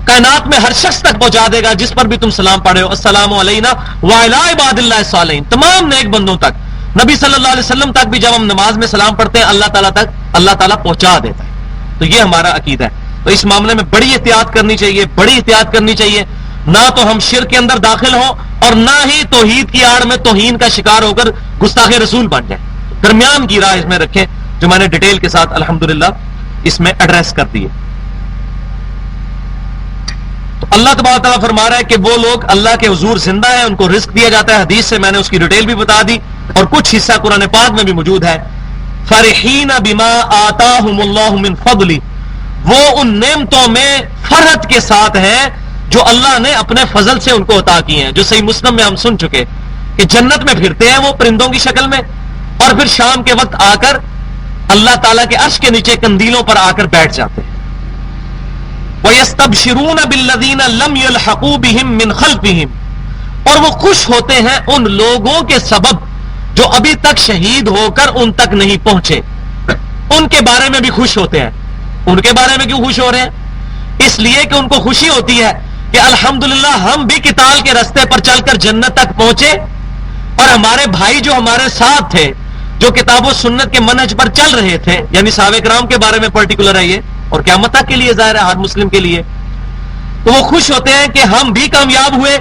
کائنات میں ہر شخص تک پہنچا دے گا جس پر بھی تم سلام پڑھے ہو. السلام علینا وعلی عباد اللہ الصالحین، تمام نیک بندوں تک. نبی صلی اللہ علیہ وسلم تک بھی جب ہم نماز میں سلام پڑھتے ہیں اللہ تعالیٰ تک اللہ تعالیٰ پہنچا دیتا ہے. تو یہ ہمارا عقیدہ ہے. تو اس معاملے میں بڑی احتیاط کرنی چاہیے، بڑی احتیاط کرنی چاہیے. نہ تو ہم شرک کے اندر داخل ہوں اور نہ ہی توحید کی آڑ میں توہین کا شکار ہو کر گستاخ رسول بن جائیں. درمیان کی راہ اس میں رکھیں، جو میں نے ڈیٹیل کے ساتھ الحمدللہ اس میں ایڈریس کر دی ہے. تو اللہ تبارک تعالیٰ فرما رہا ہے کہ وہ لوگ اللہ کے حضور زندہ ہیں، ان کو رزق دیا جاتا ہے. حدیث سے میں نے اس کی ڈیٹیل بھی بتا دی اور کچھ حصہ قرآن پاک میں بھی موجود ہے. فرحین بما آتاہم اللہ من فضل، وہ ان نعمتوں میں فرحت کے ساتھ ہیں جو اللہ نے اپنے فضل سے ان کو عطا کی ہیں، جو صحیح مسلم میں ہم سن چکے کہ جنت میں پھرتے ہیں وہ پرندوں کی شکل میں، اور پھر شام کے وقت آ کر اللہ تعالیٰ کے عرش کے نیچے کندیلوں پر آ کر بیٹھ جاتے ہیں. وَيَسْتَبْشِرُونَ بِالَّذِينَ لَمْ يَلْحَقُوا بِهِمْ مِنْ خَلْفِهِمْ، اور وہ خوش ہوتے ہیں ان لوگوں کے سبب جو ابھی تک شہید ہو کر ان تک نہیں پہنچے. ان کے بارے میں بھی خوش ہوتے ہیں. ان کے بارے میں کیوں خوش ہو رہے ہیں؟ اس لیے کہ ان کو خوشی ہوتی ہے کہ الحمدللہ ہم بھی قتال کے راستے پر چل کر جنت تک پہنچے، اور ہمارے بھائی جو ہمارے ساتھ تھے جو کتاب و سنت کے منہج پر چل رہے تھے، یعنی صحابہ کرام کے بارے میں پرٹیکولر ہے یہ، اور قیامت تک کے لیے ظاہر ہے ہر مسلم کے لیے، تو وہ خوش ہوتے ہیں کہ ہم بھی کامیاب ہوئے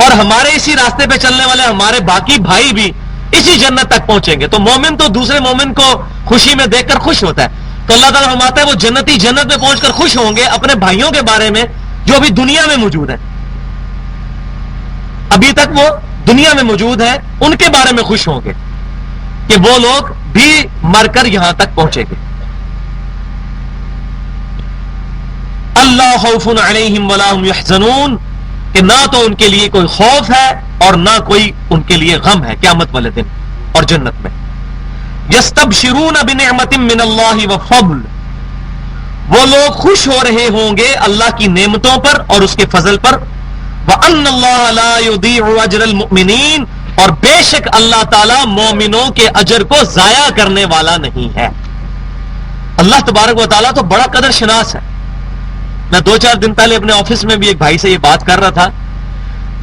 اور ہمارے اسی راستے پہ چلنے والے ہمارے باقی بھائی بھی اسی جنت تک پہنچیں گے. تو مومن تو دوسرے مومن کو خوشی میں دیکھ کر خوش ہوتا ہے. تو اللہ تعالیٰ فرماتا ہے وہ جنتی جنت میں پہنچ کر خوش ہوں گے اپنے بھائیوں کے بارے میں جو ابھی دنیا میں موجود ہیں، ابھی تک وہ دنیا میں موجود ہیں، ان کے بارے میں خوش ہوں گے کہ وہ لوگ بھی مر کر یہاں تک پہنچے گے. اللہ خوف علیہم ولا هم يحزنون، کہ نہ تو ان کے لیے کوئی خوف ہے اور نہ کوئی ان کے لیے غم ہے قیامت والے دن اور جنت میں. یستبشرون بنعمت من اللہ وفضل، وہ لوگ خوش ہو رہے ہوں گے اللہ کی نعمتوں پر اور اس کے فضل پر. وَأَنَّ اللَّهَ لَا يُضِيعُ أَجْرَ الْمُؤْمِنِينَ، اور بے شک اللہ تعالیٰ مومنوں کے اجر کو ضائع کرنے والا نہیں ہے. اللہ تبارک و تعالیٰ تو بڑا قدر شناس ہے. میں 2-4 دن پہلے اپنے آفس میں بھی ایک بھائی سے یہ بات کر رہا تھا.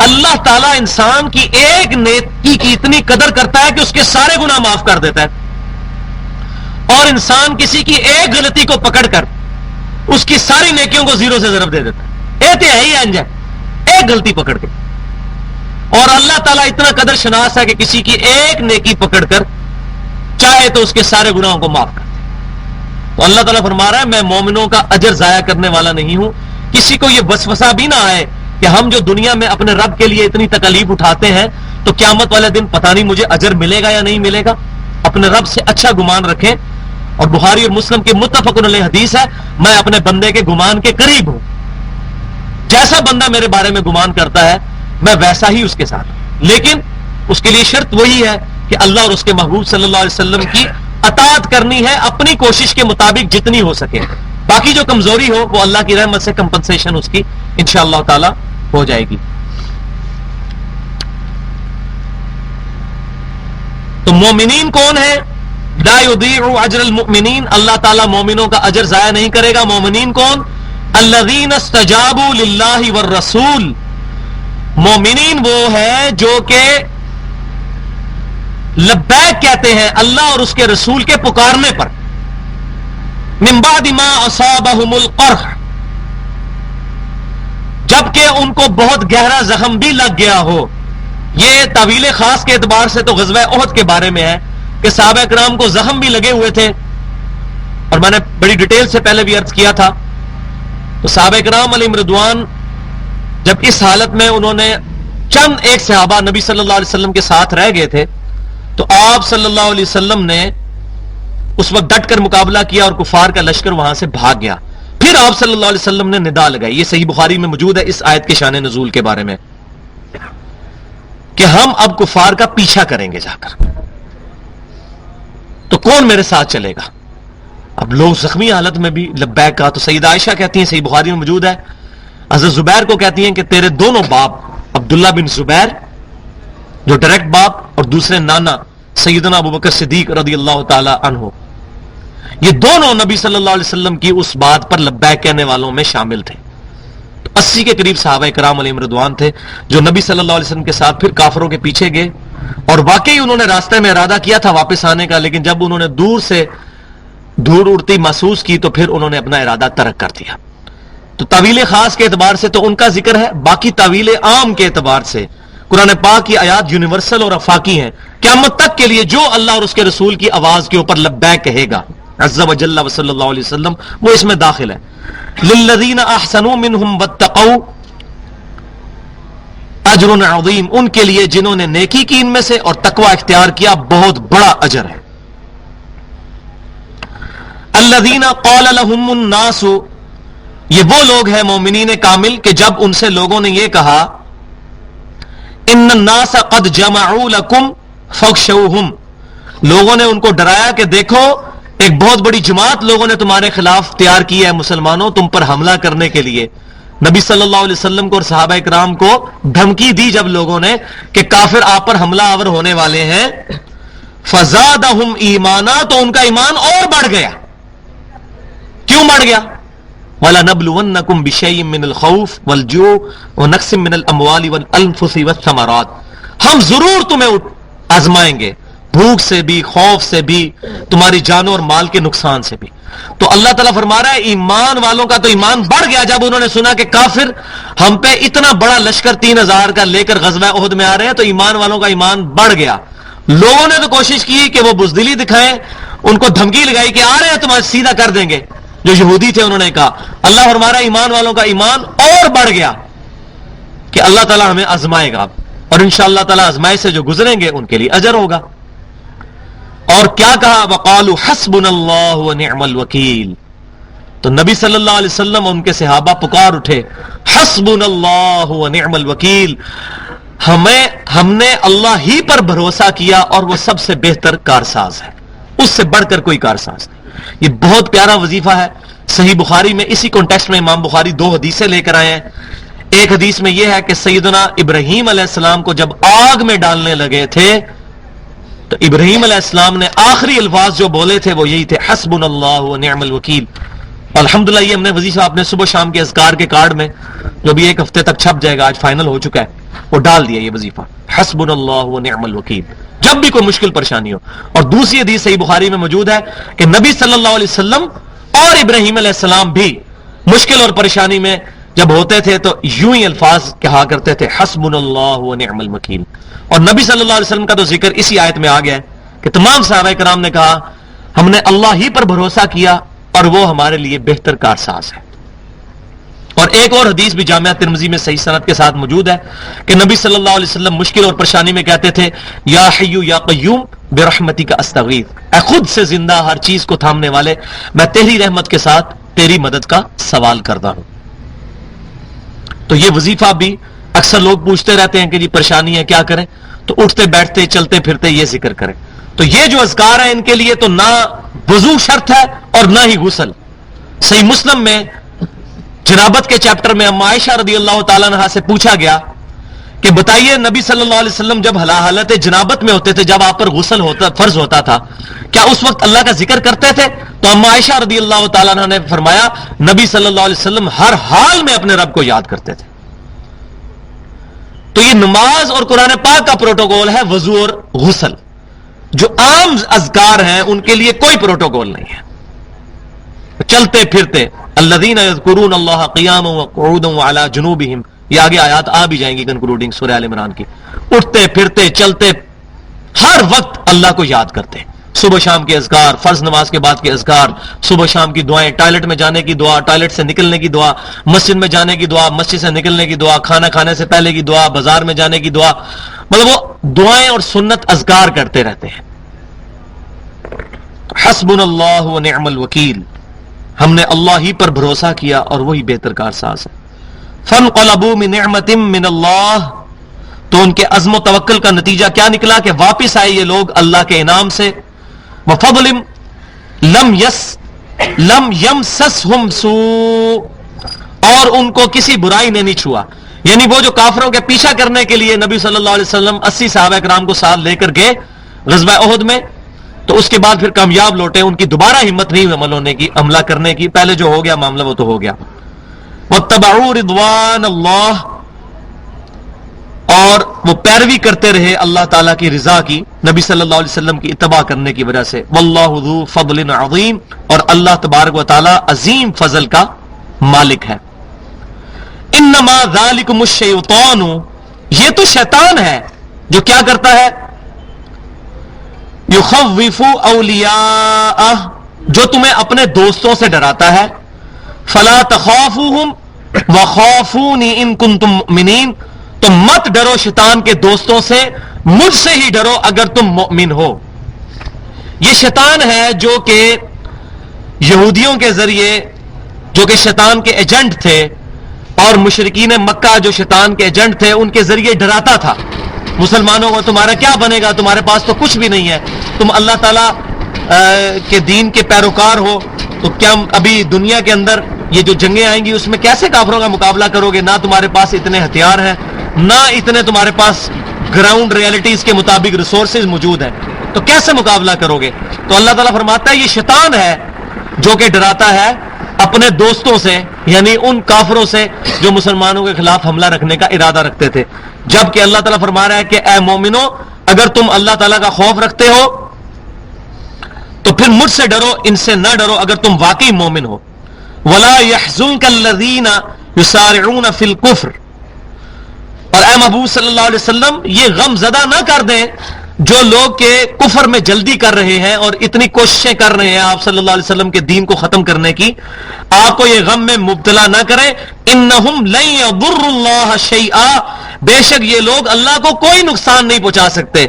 اللہ تعالیٰ انسان کی ایک نیکی کی اتنی قدر کرتا ہے کہ اس کے سارے گناہ معاف کر دیتا ہے، اور انسان کسی کی ایک غلطی کو پکڑ کر اس کی ساری نیکیوں کو زیرو سے ضرب دے دیتا ہے. انتہائی انجا ایک غلطی پکڑ کے. اور اللہ تعالیٰ اتنا قدر شناس ہے کہ کسی کی ایک نیکی پکڑ کر چاہے تو اس کے سارے گناہوں کو معاف کر دے. تو اللہ تعالیٰ فرما رہا ہے میں مومنوں کا اجر ضائع کرنے والا نہیں ہوں. کسی کو یہ وسوسہ بھی نہ آئے کہ ہم جو دنیا میں اپنے رب کے لیے اتنی تکلیف اٹھاتے ہیں تو قیامت والے دن پتہ نہیں مجھے اجر ملے گا یا نہیں ملے گا. اپنے رب سے اچھا گمان رکھیں. اور بخاری اور مسلم کی متفق علیہ حدیث ہے میں اپنے بندے کے گمان کے قریب ہوں. جیسا بندہ میرے بارے میں گمان کرتا ہے میں ویسا ہی اس کے ساتھ. لیکن اس کے لیے شرط وہی ہے کہ اللہ اور اس کے محبوب صلی اللہ علیہ وسلم کی اطاعت کرنی ہے اپنی کوشش کے مطابق جتنی ہو سکے. باقی جو کمزوری ہو وہ اللہ کی رحمت سے کمپنسیشن اس کی انشاءاللہ تعالی ہو جائے گی. تو مومنین کون ہے؟ لا یضیع اجر المؤمنین، اللہ تعالیٰ مومنوں کا اجر ضائع نہیں کرے گا. مومنین کون؟ الذین استجابوا للہ والرسول، مومنین وہ ہے جو کہ لبیک کہتے ہیں اللہ اور اس کے رسول کے پکارنے پر. من بعد ما اصابہم القرح، جبکہ ان کو بہت گہرا زخم بھی لگ گیا ہو. یہ تعویل خاص کے اعتبار سے تو غزوہ احد کے بارے میں ہے کہ صحابہ کرام کو زخم بھی لگے ہوئے تھے، اور میں نے بڑی ڈیٹیل سے پہلے بھی عرض کیا تھا. تو صحابہ کرام علیہم رضوان جب اس حالت میں انہوں نے چند ایک صحابہ نبی صلی اللہ علیہ وسلم کے ساتھ رہ گئے تھے تو آپ صلی اللہ علیہ وسلم نے اس وقت ڈٹ کر مقابلہ کیا اور کفار کا لشکر وہاں سے بھاگ گیا. پھر آپ صلی اللہ علیہ وسلم نے ندا لگائی. یہ صحیح بخاری میں موجود ہے اس آیت کے شان نزول کے بارے میں کہ ہم اب کفار کا پیچھا کریں گے جا کر، تو کون میرے ساتھ چلے گا؟ اب لوگ زخمی حالت میں بھی لبیک کہا تو سیدہ عائشہ کہتی ہیں، صحیح بخاری میں موجود ہے، حضرت زبیر کو کہتی ہیں کہ تیرے دونوں باپ عبداللہ بن زبیر جو ڈائریکٹ باپ اور دوسرے نانا سیدنا ابوبکر صدیق رضی اللہ تعالی عنہ، یہ دونوں نبی صلی اللہ علیہ وسلم کی اس بات پر لبیک کہنے والوں میں شامل تھے۔ 80 کے قریب صحابہ کرام علیہم رضوان تھے جو نبی صلی اللہ علیہ وسلم کے ساتھ پھر کافروں کے پیچھے گئے، اور واقعی انہوں نے راستے میں ارادہ کیا تھا واپس آنے کا، لیکن جب انہوں نے دور سے دھول اڑتی محسوس کی تو پھر انہوں نے اپنا ارادہ ترک کر دیا۔ تو تعویل خاص کے اعتبار سے تو ان کا ذکر ہے، باقی تعویل عام کے اعتبار سے قرآن پاک کی آیات یونیورسل اور افاقی ہیں، قیامت تک کے لیے جو اللہ اور اس کے رسول کی آواز کے اوپر لبیک کہے گا عز و جل و صلی اللہ علیہ وسلم، وہ اس میں داخل ہے۔ للذین احسنوا منہم واتقوا اجر عظیم، ان کے لیے جنہوں نے نیکی کی ان میں سے اور تقوی اختیار کیا بہت بڑا اجر ہے۔ الذین قال لهم الناس، یہ وہ لوگ ہیں مومنین کامل کہ جب ان سے لوگوں نے یہ کہا ان الناس قد جمعوا لکم فاخشوہم، لوگوں نے ان کو ڈرایا کہ دیکھو ایک بہت بڑی جماعت لوگوں نے تمہارے خلاف تیار کی ہے، مسلمانوں تم پر حملہ کرنے کے لیے۔ نبی صلی اللہ علیہ وسلم کو اور صحابہ کرام کو دھمکی دی جب لوگوں نے کہ کافر آپ پر حملہ آور ہونے والے ہیں، فزادہم ایمانا، تو ان کا ایمان اور بڑھ گیا۔ کیوں بڑھ گیا؟ وَلَنَبْلُوَنَّكُمْ بِشَيْءٍ مِّنَ الْخَوْفِ وَالْجُوعِ وَنَقْصٍ مِّنَ الْأَمْوَالِ وَالْأَنفُسِ وَالثَّمَرَاتِ، ہم ضرور تمہیں آزمائیں گے، بھوک سے بھی، خوف سے بھی، تمہاری جانوں اور مال کے نقصان سے بھی۔ تو اللہ تعالیٰ فرما رہا ہے ایمان والوں کا تو ایمان بڑھ گیا جب انہوں نے سنا کہ کافر ہم پہ اتنا بڑا لشکر 3000 کا لے کر غزوہ احد میں آ رہے ہیں، تو ایمان والوں کا ایمان بڑھ گیا۔ لوگوں نے تو کوشش کی کہ وہ بزدلی دکھائیں، ان کو دھمکی لگائی کہ آ رہے ہیں تمہیں سیدھا کر دیں گے، جو یہودی تھے انہوں نے کہا۔ اللہ فرما رہا ہے ایمان والوں کا ایمان اور بڑھ گیا کہ اللہ تعالیٰ ہمیں آزمائے گا، اور انشاءاللہ تعالیٰ آزمائش سے جو گزریں گے ان کے لیے اجر ہوگا۔ اور کیا کہا؟ وقالوا حسبنا اللہ ونعم الوکیل، تو نبی صلی اللہ علیہ وسلم اور ان کے صحابہ پکار اٹھے حسبنا اللہ ونعم الوکیل، ہم نے اللہ ہی پر بھروسہ کیا اور وہ سب سے بہتر کارساز ہے، اس سے بڑھ کر کوئی کارساز نہیں۔ یہ بہت پیارا وظیفہ ہے۔ صحیح بخاری میں اسی کانٹیکسٹ میں امام بخاری 2 حدیثیں لے کر آئے ہیں۔ ایک حدیث میں یہ ہے کہ سیدنا ابراہیم علیہ السلام کو جب آگ میں ڈالنے لگے تھے تو ابراہیم علیہ السلام نے آخری الفاظ جو بولے تھے وہ یہی تھے حسبنا اللہ ونعم الوکیل۔ الحمدللہ یہ ہم نے وظیفہ اپنے صبح شام کے اذکار کے کارڈ میں جو بھی 1 ہفتے تک چھپ جائے گا، آج فائنل ہو چکا ہے، وہ ڈال دیا یہ وظیفہ حسبنا اللہ ونعم الوکیل، جب بھی کوئی مشکل پریشانی ہو۔ اور دوسری حدیث صحیح بخاری میں موجود ہے کہ نبی صلی اللہ علیہ وسلم اور ابراہیم علیہ السلام بھی مشکل اور پریشانی میں جب ہوتے تھے تو یوں ہی الفاظ کہا کرتے تھے حسبنا اللہ ونعم الوکیل۔ اور نبی صلی اللہ علیہ وسلم کا تو ذکر اسی آیت میں آ گیا ہے کہ تمام صحابہ کرام نے کہا ہم نے اللہ ہی پر بھروسہ کیا اور وہ ہمارے لیے بہتر کارساز ہے۔ اور ایک اور حدیث بھی جامعہ ترمذی میں صحیح سند کے ساتھ موجود ہے کہ نبی صلی اللہ علیہ وسلم مشکل اور پریشانی میں کہتے تھے یا حی یا قیوم برحمتک استغیث، اے خود سے زندہ ہر چیز کو تھامنے والے، میں تیری رحمت کے ساتھ تیری مدد کا سوال کرتا ہوں۔ تو یہ وظیفہ بھی اکثر لوگ پوچھتے رہتے ہیں کہ جی پریشانی ہے کیا کریں، تو اٹھتے بیٹھتے چلتے پھرتے یہ ذکر کریں۔ تو یہ جو اذکار ہیں ان کے لیے تو نہ وضو شرط ہے اور نہ ہی غسل۔ صحیح مسلم میں جنابت کے چیپٹر میں اما عائشہ رضی اللہ تعالیٰ عنہا سے پوچھا گیا کہ بتائیے نبی صلی اللہ علیہ وسلم جب حالت جنابت میں ہوتے تھے، جب آپ پر غسل فرض ہوتا تھا، کیا اس وقت اللہ کا ذکر کرتے تھے؟ تو اما عائشہ رضی اللہ تعالیٰ عنہ نے فرمایا نبی صلی اللہ علیہ وسلم ہر حال میں اپنے رب کو یاد کرتے تھے۔ تو یہ نماز اور قرآن پاک کا پروٹوکول ہے وضو اور غسل۔ جو عام اذکار ہیں ان کے لیے کوئی پروٹوکول نہیں ہے، چلتے پھرتے الذین یذکرون اللہ قیاما وقعودا وعلی جنوبہم، یہ آگے آیات آ بھی جائیں گی کنکلوڈنگ سورہ آل عمران کی۔ اٹھتے پھرتے چلتے ہر وقت اللہ کو یاد کرتے، صبح شام کے اذکار، فرض نماز کے بعد کے اذکار، صبح شام کی دعائیں، ٹوائلٹ میں جانے کی دعا، ٹوائلٹ سے نکلنے کی دعا، مسجد میں جانے کی دعا، مسجد سے نکلنے کی دعا، کھانا کھانے سے پہلے کی دعا، بازار میں جانے کی دعا، مطلب وہ دعائیں اور سنت اذکار کرتے رہتے ہیں۔ حسبنا اللہ ونعم الوکیل، ہم نے اللہ ہی پر بھروسہ کیا اور وہی بہتر کارساز ہے۔ فانقلبوا بنعمت من اللہ، تو ان کے عزم و توکل کا نتیجہ کیا نکلا کہ واپس آئے یہ لوگ اللہ کے انعام سے. وفضل لم یمسسہم سوء، اور ان کو کسی برائی نے نہیں چھوا. یعنی وہ جو کافروں کے پیچھا کرنے کے لیے نبی صلی اللہ علیہ وسلم 80 صحابہ کرام کو ساتھ لے کر گئے غزوہ احد میں، تو اس کے بعد پھر کامیاب لوٹے، ان کی دوبارہ ہمت نہیں ہوئی حملہ کرنے کی. پہلے جو ہو گیا معاملہ وہ تو ہو گیا. واتبعوا رضوان اللہ، اور وہ پیروی کرتے رہے اللہ تعالیٰ کی رضا کی، نبی صلی اللہ علیہ وسلم کی اتباع کرنے کی وجہ سے. واللہ ذو فضل عظیم، اور اللہ تبارک و تعالیٰ عظیم فضل کا مالک ہے. انما ذالکم الشیطان، یہ تو شیطان ہے جو کیا کرتا ہے، یخوف اولیاءہ، جو تمہیں اپنے دوستوں سے ڈراتا ہے. فلا تخافوہم وخافونی ان کنتم مؤمنین، تو مت ڈرو شیطان کے دوستوں سے، مجھ سے ہی ڈرو اگر تم مؤمن ہو. یہ شیطان ہے جو کہ یہودیوں کے ذریعے، جو کہ شیطان کے ایجنٹ تھے، اور مشرکین مکہ جو شیطان کے ایجنٹ تھے ان کے ذریعے ڈراتا تھا مسلمانوں کو، تمہارا کیا بنے گا، تمہارے پاس تو کچھ بھی نہیں ہے، تم اللہ تعالیٰ کے دین کے پیروکار ہو، تو کیا ابھی دنیا کے اندر یہ جو جنگیں آئیں گی اس میں کیسے کافروں کا مقابلہ کرو گے؟ نہ تمہارے پاس اتنے ہتھیار ہیں، نہ اتنے تمہارے پاس گراؤنڈ ریالٹیز کے مطابق ریسورسز موجود ہیں، تو کیسے مقابلہ کرو گے؟ تو اللہ تعالیٰ فرماتا ہے یہ شیطان ہے جو کہ ڈراتا ہے اپنے دوستوں سے، یعنی ان کافروں سے جو مسلمانوں کے خلاف حملہ رکھنے کا ارادہ رکھتے تھے. جبکہ اللہ تعالیٰ فرما رہا ہے کہ اے مومنو، اگر تم اللہ تعالیٰ کا خوف رکھتے ہو تو پھر مجھ سے ڈرو، ان سے نہ ڈرو اگر تم واقعی مومن ہو. وَلَا يَحْزُنْكَ الَّذِينَ يُسَارِعُونَ فِي الْكُفْرِ، اور اے محبوب صلی اللہ علیہ وسلم یہ غم زدہ نہ کر دیں جو لوگ کے کفر میں جلدی کر رہے ہیں اور اتنی کوششیں کر رہے ہیں آپ صلی اللہ علیہ وسلم کے دین کو ختم کرنے کی، آپ کو یہ غم میں مبتلا نہ کریں. انہم لن یضروا اللہ شیئا، بے شک یہ لوگ اللہ کو کوئی نقصان نہیں پہنچا سکتے.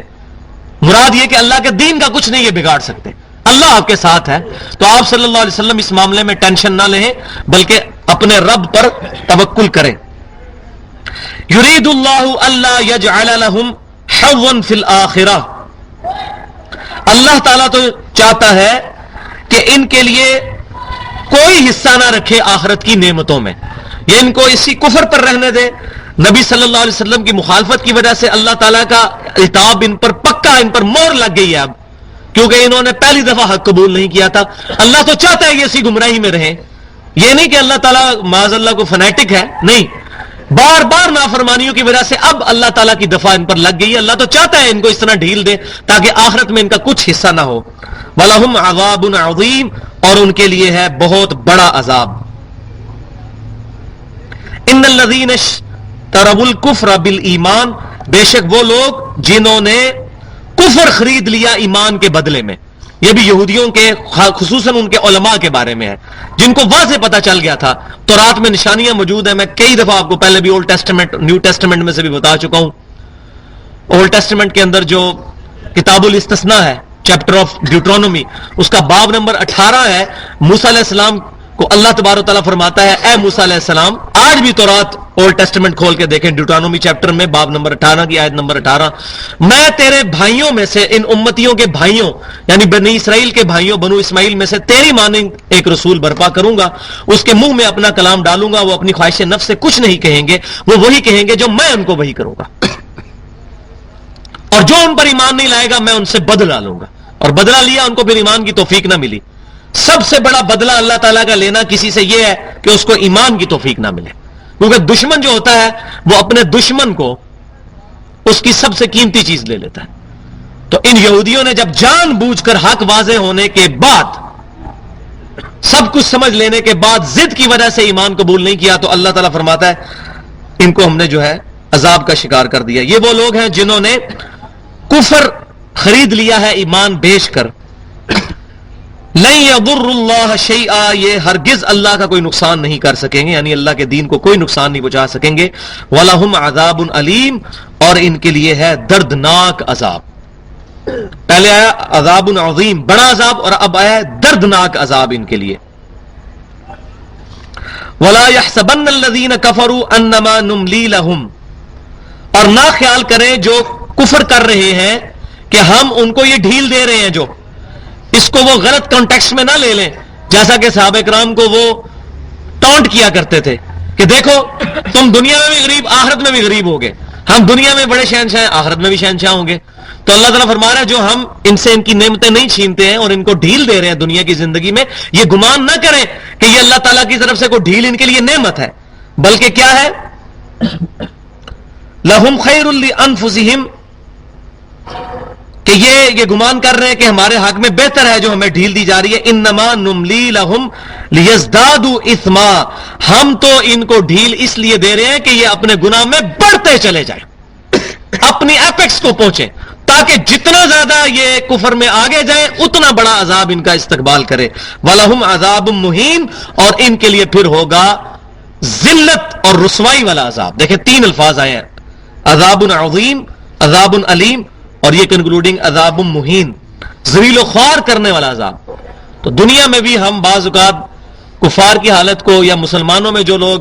مراد یہ کہ اللہ کے دین کا کچھ نہیں یہ بگاڑ سکتے، اللہ آپ کے ساتھ ہے. تو آپ صلی اللہ علیہ وسلم اس معاملے میں ٹینشن نہ لیں بلکہ اپنے رب پر توکل کریں. یرید اللہ الا یجعل لهم حظا فی الآخرہ، اللہ تعالیٰ تو چاہتا ہے کہ ان کے لیے کوئی حصہ نہ رکھے آخرت کی نعمتوں میں، یہ ان کو اسی کفر پر رہنے دے. نبی صلی اللہ علیہ وسلم کی مخالفت کی وجہ سے اللہ تعالیٰ کا عتاب ان پر پکا، ان پر مہر لگ گئی ہے اب، کیونکہ انہوں نے پہلی دفعہ حق قبول نہیں کیا تھا. اللہ تو چاہتا ہے کہ اسی گمراہی میں رہیں، یہ نہیں کہ اللہ تعالیٰ معاذ اللہ کو فنیٹک ہے، نہیں، بار بار نافرمانیوں کی وجہ سے اب اللہ تعالیٰ کی دفعہ ان پر لگ گئی ہے. اللہ تو چاہتا ہے ان کو اس طرح ڈھیل دے تاکہ آخرت میں ان کا کچھ حصہ نہ ہو. وَلَهُمْ عَذَابٌ عَظِيمٌ، اور ان کے لیے ہے بہت بڑا عذاب. ان الذین اشتروا الکفر بالایمان، بے شک وہ لوگ جنہوں نے کفر خرید لیا ایمان کے بدلے میں. یہ بھی یہودیوں کے، خصوصاً ان کے علماء کے بارے میں ہے جن کو واضح پتہ چل گیا تھا. تورات میں نشانیاں موجود ہیں، میں کئی دفعہ آپ کو پہلے بھی اولڈ ٹیسٹمنٹ نیو ٹیسٹمنٹ میں سے بھی بتا چکا ہوں. اولڈ ٹیسٹمنٹ کے اندر جو کتاب الاستثناء ہے، چیپٹر آف ڈیوٹرونومی، اس کا باب نمبر 18 ہے. موسیٰ علیہ السلام کو اللہ تبارک و تعالیٰ فرماتا ہے اے موسیٰ علیہ السلام، آج بھی تورات اولڈ ٹیسٹمنٹ کھول کے دیکھیں ڈیوٹرونومی چیپٹر میں باب نمبر 18 کی آیت نمبر 18، میں تیرے بھائیوں میں سے، ان امتیوں کے بھائیوں یعنی بنی اسرائیل کے بھائیوں بنو اسماعیل میں سے تیری مانند ایک رسول برپا کروں گا، اس کے منہ میں اپنا کلام ڈالوں گا، وہ اپنی خواہش نفس سے کچھ نہیں کہیں گے، وہ وہی کہیں گے جو میں ان کو وہی کروں گا، اور جو ان پر ایمان نہیں لائے گا میں ان سے بدلہ لوں گا. اور بدلہ لیا، ان کو پھر ایمان کی توفیق نہ ملی. سب سے بڑا بدلہ اللہ تعالیٰ کا لینا کسی سے یہ ہے کہ اس کو ایمان کی توفیق نہ ملے، کیونکہ دشمن جو ہوتا ہے وہ اپنے دشمن کو اس کی سب سے قیمتی چیز لے لیتا ہے. تو ان یہودیوں نے جب جان بوجھ کر حق واضح ہونے کے بعد، سب کچھ سمجھ لینے کے بعد ضد کی وجہ سے ایمان قبول نہیں کیا، تو اللہ تعالیٰ فرماتا ہے ان کو ہم نے جو ہے عذاب کا شکار کر دیا. یہ وہ لوگ ہیں جنہوں نے کفر خرید لیا ہے ایمان بیچ کر. لن یضر اللہ شیئا، یہ ہرگز اللہ کا کوئی نقصان نہیں کر سکیں گے، یعنی اللہ کے دین کو کوئی نقصان نہیں پہنچا سکیں گے. وَلَهُمْ عَذَابٌ علیم، اور ان کے لیے ہے دردناک عذاب. پہلے آیا عذاب عظیم، بڑا عذاب، اور اب آیا دردناک عذاب ان کے لیے. وَلَا يَحْسَبَنَّ الَّذِينَ كَفَرُوا أَنَّمَا نُمْلِي لَهُمْ، اور نہ خیال کریں جو کفر کر رہے ہیں کہ ہم ان کو یہ ڈھیل دے رہے ہیں، جو اس کو وہ غلط کانٹیکسٹ میں نہ لے لیں، جیسا کہ صحابہ کرام کو وہ ٹونٹ کیا کرتے تھے کہ دیکھو تم دنیا میں بھی غریب آخرت میں بھی غریب ہوگے، ہم دنیا میں بڑے شہنشاہ ہیں آخرت میں بھی شہنشاہ ہوں گے۔ تو اللہ تعالیٰ فرما رہا ہے جو ہم ان سے ان کی نعمتیں نہیں چھینتے ہیں اور ان کو ڈھیل دے رہے ہیں دنیا کی زندگی میں، یہ گمان نہ کریں کہ یہ اللہ تعالیٰ کی طرف سے کوئی ڈھیل ان کے لیے نعمت ہے، بلکہ کیا ہے؟ لہم خیر لانفسہم، کہ یہ گمان کر رہے ہیں کہ ہمارے حق میں بہتر ہے جو ہمیں ڈھیل دی جا رہی ہے۔ انما نملی لہم لیزدادوا اثما، ہم تو ان کو ڈھیل اس لیے دے رہے ہیں کہ یہ اپنے گناہ میں بڑھتے چلے جائیں، اپنی ایپیکس کو پہنچے، تاکہ جتنا زیادہ یہ کفر میں آگے جائیں اتنا بڑا عذاب ان کا استقبال کرے۔ وَلَهُمْ عَذَابٌ مُّهِينٌ، اور ان کے لیے پھر ہوگا ذلت اور رسوائی والا عذاب۔ دیکھیں 3 الفاظ آئے ہیں، عذاب عظیم، عذاب علیم، اور یہ کنکلوڈنگ عذاب مہین، ذلیل و خوار کرنے والا عذاب۔ تو دنیا میں بھی ہم بعض اوقات کفار کی حالت کو، یا مسلمانوں میں جو لوگ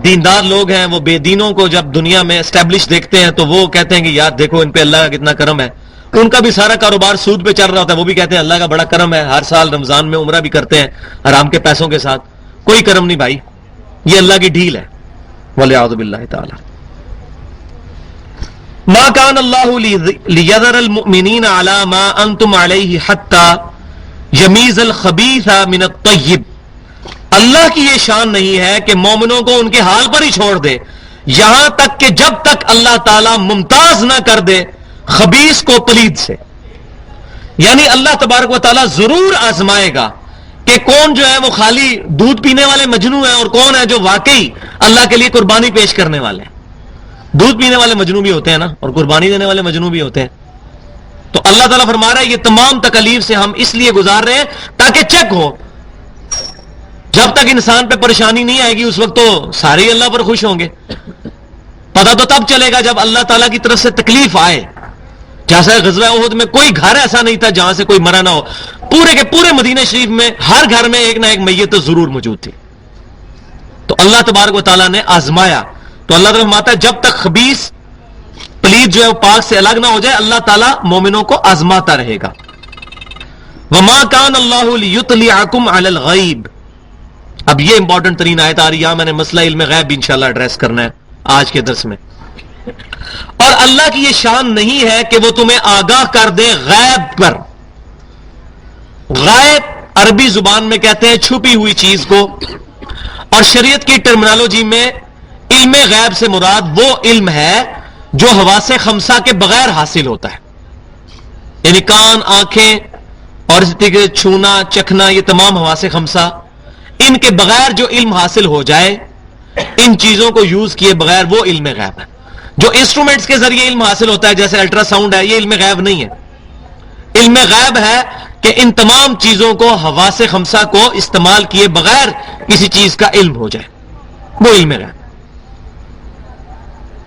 دیندار لوگ ہیں وہ بے دینوں کو جب دنیا میں اسٹیبلش دیکھتے ہیں تو وہ کہتے ہیں کہ یار دیکھو ان پہ اللہ کا کتنا کرم ہے، ان کا بھی سارا کاروبار سود پہ چل رہا ہوتا ہے، وہ بھی کہتے ہیں اللہ کا بڑا کرم ہے، ہر سال رمضان میں عمرہ بھی کرتے ہیں حرام کے پیسوں کے ساتھ۔ کوئی کرم نہیں بھائی، یہ اللہ کی ڈھیل ہے، والعیاذ باللہ تعالی۔ ما کان اللہ لیذر المؤمنین علی ما انتم علیہ حتی یمیز الخبیث من الطیب، اللہ کی یہ شان نہیں ہے کہ مومنوں کو ان کے حال پر ہی چھوڑ دے، یہاں تک کہ جب تک اللہ تعالیٰ ممتاز نہ کر دے خبیث کو پلید سے۔ یعنی اللہ تبارک و تعالیٰ ضرور آزمائے گا کہ کون جو ہے وہ خالی دودھ پینے والے مجنو ہیں اور کون ہے جو واقعی اللہ کے لیے قربانی پیش کرنے والے ہیں۔ دودھ پینے والے مجنو بھی ہوتے ہیں نا، اور قربانی دینے والے مجنو بھی ہوتے ہیں۔ تو اللہ تعالیٰ فرما رہا ہے یہ تمام تکالیف سے ہم اس لیے گزار رہے ہیں تاکہ چیک ہو، جب تک انسان پہ پریشانی نہیں آئے گی اس وقت تو سارے ہی اللہ پر خوش ہوں گے۔ پتہ تو تب چلے گا جب اللہ تعالیٰ کی طرف سے تکلیف آئے، جیسا غزوہ احد میں کوئی گھر ایسا نہیں تھا جہاں سے کوئی مرا نہ ہو، پورے کے پورے مدینہ شریف میں ہر گھر میں ایک نہ ایک میت تو ضرور موجود تھی۔ تو اللہ تبارک و تعالیٰ نے آزمایا، تو اللہ تعالیٰ فرماتا ہے جب تک خبیث پلید جو ہے وہ پاک سے الگ نہ ہو جائے اللہ تعالیٰ مومنوں کو آزماتا رہے گا۔ وَمَا كَانَ اللَّهُ لِيُطْلِعَكُمْ عَلَى الْغَيْبِ، اب یہ امپورٹنٹ ترین آیت آ رہی ہے، میں نے مسئلہ علم غیب بھی انشاءاللہ ایڈریس کرنا ہے آج کے درس میں۔ اور اللہ کی یہ شان نہیں ہے کہ وہ تمہیں آگاہ کر دے غیب پر۔ غیب عربی زبان میں کہتے ہیں چھپی ہوئی چیز کو، اور شریعت کی ٹرمینالوجی میں علم غیب سے مراد وہ علم ہے جو حواس خمسہ کے بغیر حاصل ہوتا ہے، یعنی کان، آنکھیں اور اس طریقے سے چھونا، چکھنا، یہ تمام حواس خمسہ، ان کے بغیر جو علم حاصل ہو جائے، ان چیزوں کو یوز کیے بغیر، وہ علم غیب ہے۔ جو انسٹرومنٹس کے ذریعے علم حاصل ہوتا ہے جیسے الٹرا ساؤنڈ ہے، یہ علم غیب نہیں ہے۔ علم غیب ہے کہ ان تمام چیزوں کو حواس خمسہ کو استعمال کیے بغیر کسی چیز کا علم ہو جائے، وہ علم غیب۔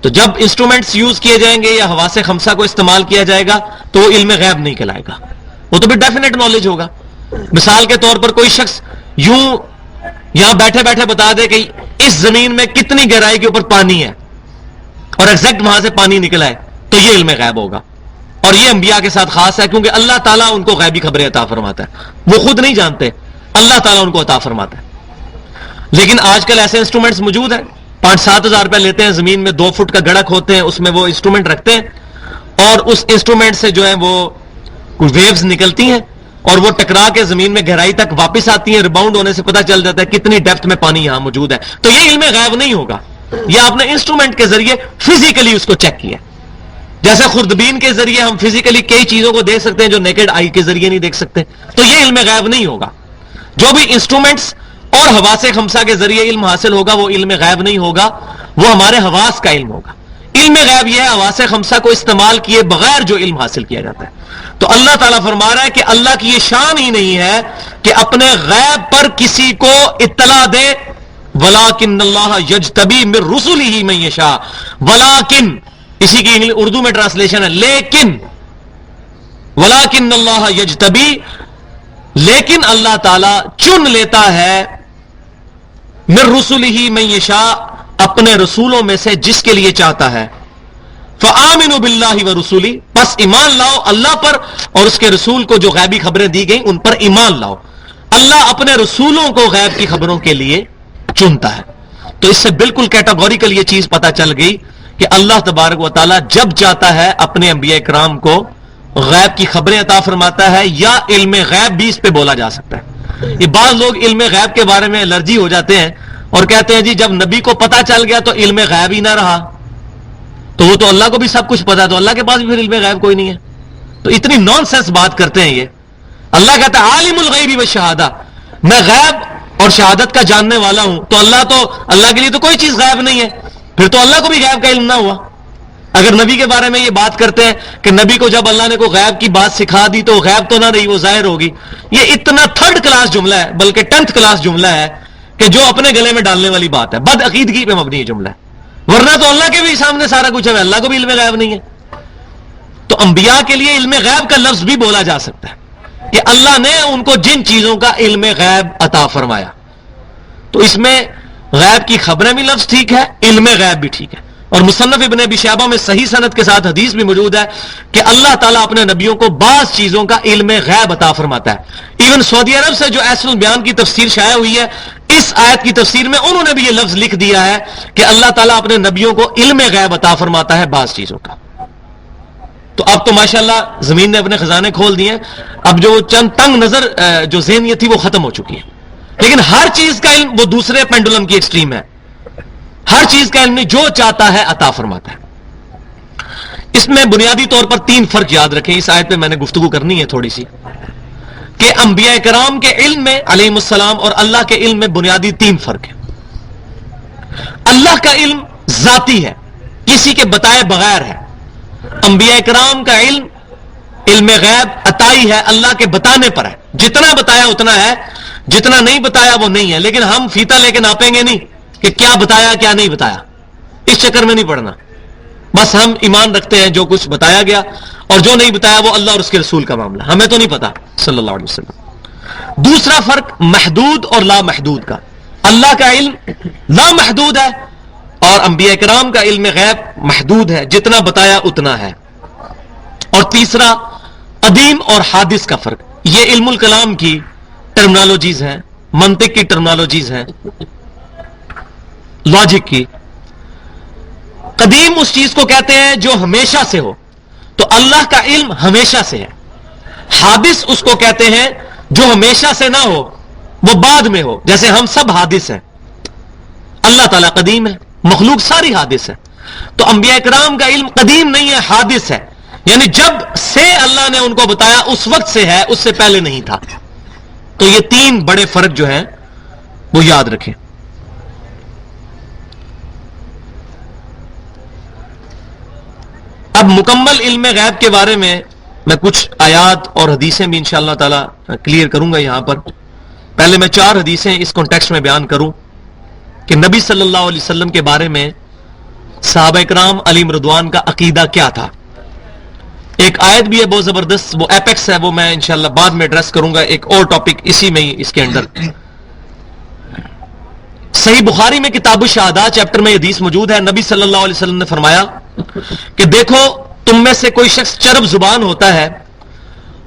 تو جب انسٹرومنٹس یوز کیے جائیں گے یا حواس خمسہ کو استعمال کیا جائے گا تو وہ علم غیب نہیں کہلائے گا، وہ تو بھی ڈیفینیٹ نالج ہوگا۔ مثال کے طور پر کوئی شخص یوں یہاں بیٹھے بیٹھے بتا دے کہ اس زمین میں کتنی گہرائی کے اوپر پانی ہے اور ایگزیکٹ وہاں سے پانی نکلا ہے، تو یہ علم غیب ہوگا۔ اور یہ انبیاء کے ساتھ خاص ہے کیونکہ اللہ تعالیٰ ان کو غیبی خبریں عطا فرماتا ہے، وہ خود نہیں جانتے، اللہ تعالیٰ ان کو عطا فرماتا ہے۔ لیکن آج کل ایسے انسٹرومنٹس موجود ہیں، 5-7 ہزار روپے لیتے ہیں، زمین میں 2 فٹ کا گڑھا کھودتے ہیں، اس میں وہ انسٹرومنٹ رکھتے ہیں، اور اس انسٹرومنٹ سے جو ہے وہ ویوز نکلتی ہیں اور وہ ٹکرا کے زمین میں گہرائی تک واپس آتی ہیں، ریباؤنڈ ہونے سے پتہ چل جاتا ہے کتنی ڈیپتھ میں پانی یہاں موجود ہے۔ تو یہ علم غیب نہیں ہوگا، یہ آپ نے انسٹرومنٹ کے ذریعے فزیکلی اس کو چیک کیا، جیسے خوردبین کے ذریعے ہم فزیکلی کئی چیزوں کو دیکھ سکتے ہیں جو نیکڈ آئی کے ذریعے نہیں دیکھ سکتے، تو یہ علم غیب نہیں ہوگا۔ جو بھی انسٹرومنٹس اور حواس خمسہ کے ذریعے علم حاصل ہوگا وہ علم غیب نہیں ہوگا، وہ ہمارے حواس کا علم ہوگا۔ علم غیب یہ ہے حواس خمسہ کو استعمال کیے بغیر جو علم حاصل کیا جاتا ہے۔ تو اللہ تعالیٰ فرما رہا ہے کہ اللہ کی یہ شان ہی نہیں ہے کہ اپنے غیب پر کسی کو اطلاع دے، وَلَٰكِنَّ اللَّهَ يَجْتَبِي مِن رُّسُلِهِ مَن يَشَاءُ، وَلَٰكِن اسی کی اردو میں ٹرانسلیشن ہے لیکن، وَلَٰكِنَّ اللَّهَ يَجْتَبِي، لیکن اللہ تعالیٰ چن لیتا ہے، مِن رُّسُلِهِ مَن يَشَاءُ، اپنے رسولوں میں سے جس کے لیے چاہتا ہے، فآمنوا باللہ ورسولہ، پس ایمان لاؤ اللہ پر اور اس کے رسول کو جو غیبی خبریں دی گئیں ان پر ایمان لاؤ۔ اللہ اپنے رسولوں کو غیب کی خبروں کے لیے چنتا ہے۔ تو اس سے بالکل کیٹاگوریکل یہ چیز پتہ چل گئی کہ اللہ تبارک و تعالی جب چاہتا ہے اپنے انبیاء کرام کو غیب کی خبریں عطا فرماتا ہے، یا علم غیب بھی اس پہ بولا جا سکتا ہے۔ یہ بعض لوگ علم غیب کے بارے میں الرجی ہو جاتے ہیں اور کہتے ہیں جی جب نبی کو پتہ چل گیا تو علم غیب ہی نہ رہا، تو وہ تو اللہ کو بھی سب کچھ پتا ہے، تو اللہ کے پاس بھی پھر علم غیب کوئی نہیں ہے۔ تو اتنی نان سینس بات کرتے ہیں یہ۔ اللہ کہتا ہے عالم الغیب والشہادہ، میں غیب اور شہادت کا جاننے والا ہوں، تو اللہ کے لیے تو کوئی چیز غیب نہیں ہے، پھر تو اللہ کو بھی غیب کا علم نہ ہوا۔ اگر نبی کے بارے میں یہ بات کرتے ہیں کہ نبی کو جب اللہ نے کوئی غیب کی بات سکھا دی تو غیب تو نہ رہی، وہ ظاہر ہوگی، یہ اتنا تھرڈ کلاس جملہ ہے، بلکہ 10th کلاس جملہ ہے کہ جو اپنے گلے میں ڈالنے والی بات ہے، بد عقیدگی پہ مبنی یہ جملہ ہے۔ ورنہ تو اللہ کے بھی سامنے سارا کچھ ہے، اللہ کو بھی علم غیب نہیں ہے۔ تو انبیاء کے لیے علم غیب کا لفظ بھی بولا جا سکتا ہے کہ اللہ نے ان کو جن چیزوں کا علم غیب عطا فرمایا، تو اس میں غیب کی خبریں بھی لفظ ٹھیک ہے، علم غیب بھی ٹھیک ہے۔ اور مصنف ابن ابی شیبہ میں صحیح سند کے ساتھ حدیث بھی موجود ہے کہ اللہ تعالیٰ اپنے نبیوں کو بعض چیزوں کا علم غیب عطا فرماتا ہے۔ ایون سعودی عرب سے جو ایسل بیان کی تفسیر شائع ہوئی ہے، اس آیت کی تفسیر میں انہوں نے بھی یہ لفظ لکھ دیا ہے کہ اللہ تعالیٰ اپنے نبیوں کو علم غیب عطا فرماتا ہے بعض چیزوں کا۔ تو اب تو ماشاءاللہ زمین نے اپنے خزانے کھول دیے ہیں، اب جو چند تنگ نظر جو ذہنیت تھی وہ ختم ہو چکی ہے، لیکن ہر چیز کا علم وہ دوسرے پینڈولم کی ایکسٹریم ہے، ہر چیز کا علم نہیں، جو چاہتا ہے عطا فرماتا ہے۔ اس میں بنیادی طور پر 3 فرق یاد رکھیں، اس آیت پہ میں نے گفتگو کرنی ہے تھوڑی سی، کہ انبیاء کرام کے علم میں علیہم السلام اور اللہ کے علم میں بنیادی 3 فرق ہیں۔ اللہ کا علم ذاتی ہے، کسی کے بتائے بغیر ہے۔ انبیاء کرام کا علم غیب عطائی ہے، اللہ کے بتانے پر ہے، جتنا بتایا اتنا ہے، جتنا نہیں بتایا وہ نہیں ہے۔ لیکن ہم فیتا لے کے ناپیں گے نہیں کہ کیا بتایا کیا نہیں بتایا، اس چکر میں نہیں پڑنا، بس ہم ایمان رکھتے ہیں جو کچھ بتایا گیا، اور جو نہیں بتایا وہ اللہ اور اس کے رسول کا معاملہ، ہمیں تو نہیں پتا صلی اللہ علیہ وسلم۔ دوسرا فرق محدود اور لا محدود کا، اللہ کا علم لا محدود ہے اور انبیاء کرام کا علم غیب محدود ہے، جتنا بتایا اتنا ہے۔ اور تیسرا قدیم اور حادث کا فرق، یہ علم الکلام کی ٹرمنالوجیز ہیں، منطق کی ٹرمنالوجیز ہیں، لاجک کی۔ قدیم اس چیز کو کہتے ہیں جو ہمیشہ سے ہو، تو اللہ کا علم ہمیشہ سے ہے۔ حادث اس کو کہتے ہیں جو ہمیشہ سے نہ ہو، وہ بعد میں ہو، جیسے ہم سب حادث ہیں، اللہ تعالیٰ قدیم ہے، مخلوق ساری حادث ہے۔ تو انبیاء کرام کا علم قدیم نہیں ہے، حادث ہے، یعنی جب سے اللہ نے ان کو بتایا اس وقت سے ہے، اس سے پہلے نہیں تھا۔ تو یہ 3 بڑے فرق جو ہیں وہ یاد رکھیں۔ اب مکمل علم غیب کے بارے میں کچھ آیات اور حدیثیں بھی انشاءاللہ تعالی کلیئر کروں گا یہاں پر۔ پہلے میں 4 حدیثیں اس کانٹیکسٹ میں بیان کروں کہ نبی صلی اللہ علیہ وسلم کے بارے میں صحابہ کرام علیہم رضوان کا عقیدہ کیا تھا۔ ایک آیت بھی ہے بہت زبردست، وہ ایپیکس ہے، وہ میں انشاءاللہ بعد میں ایڈریس کروں گا، ایک اور ٹاپک اسی میں ہی اس کے اندر۔ صحیح بخاری میں کتاب الشہادات چیپٹر میں یہ حدیث موجود ہے، نبی صلی اللہ علیہ وسلم نے فرمایا کہ دیکھو تم میں سے کوئی شخص چرب زبان ہوتا ہے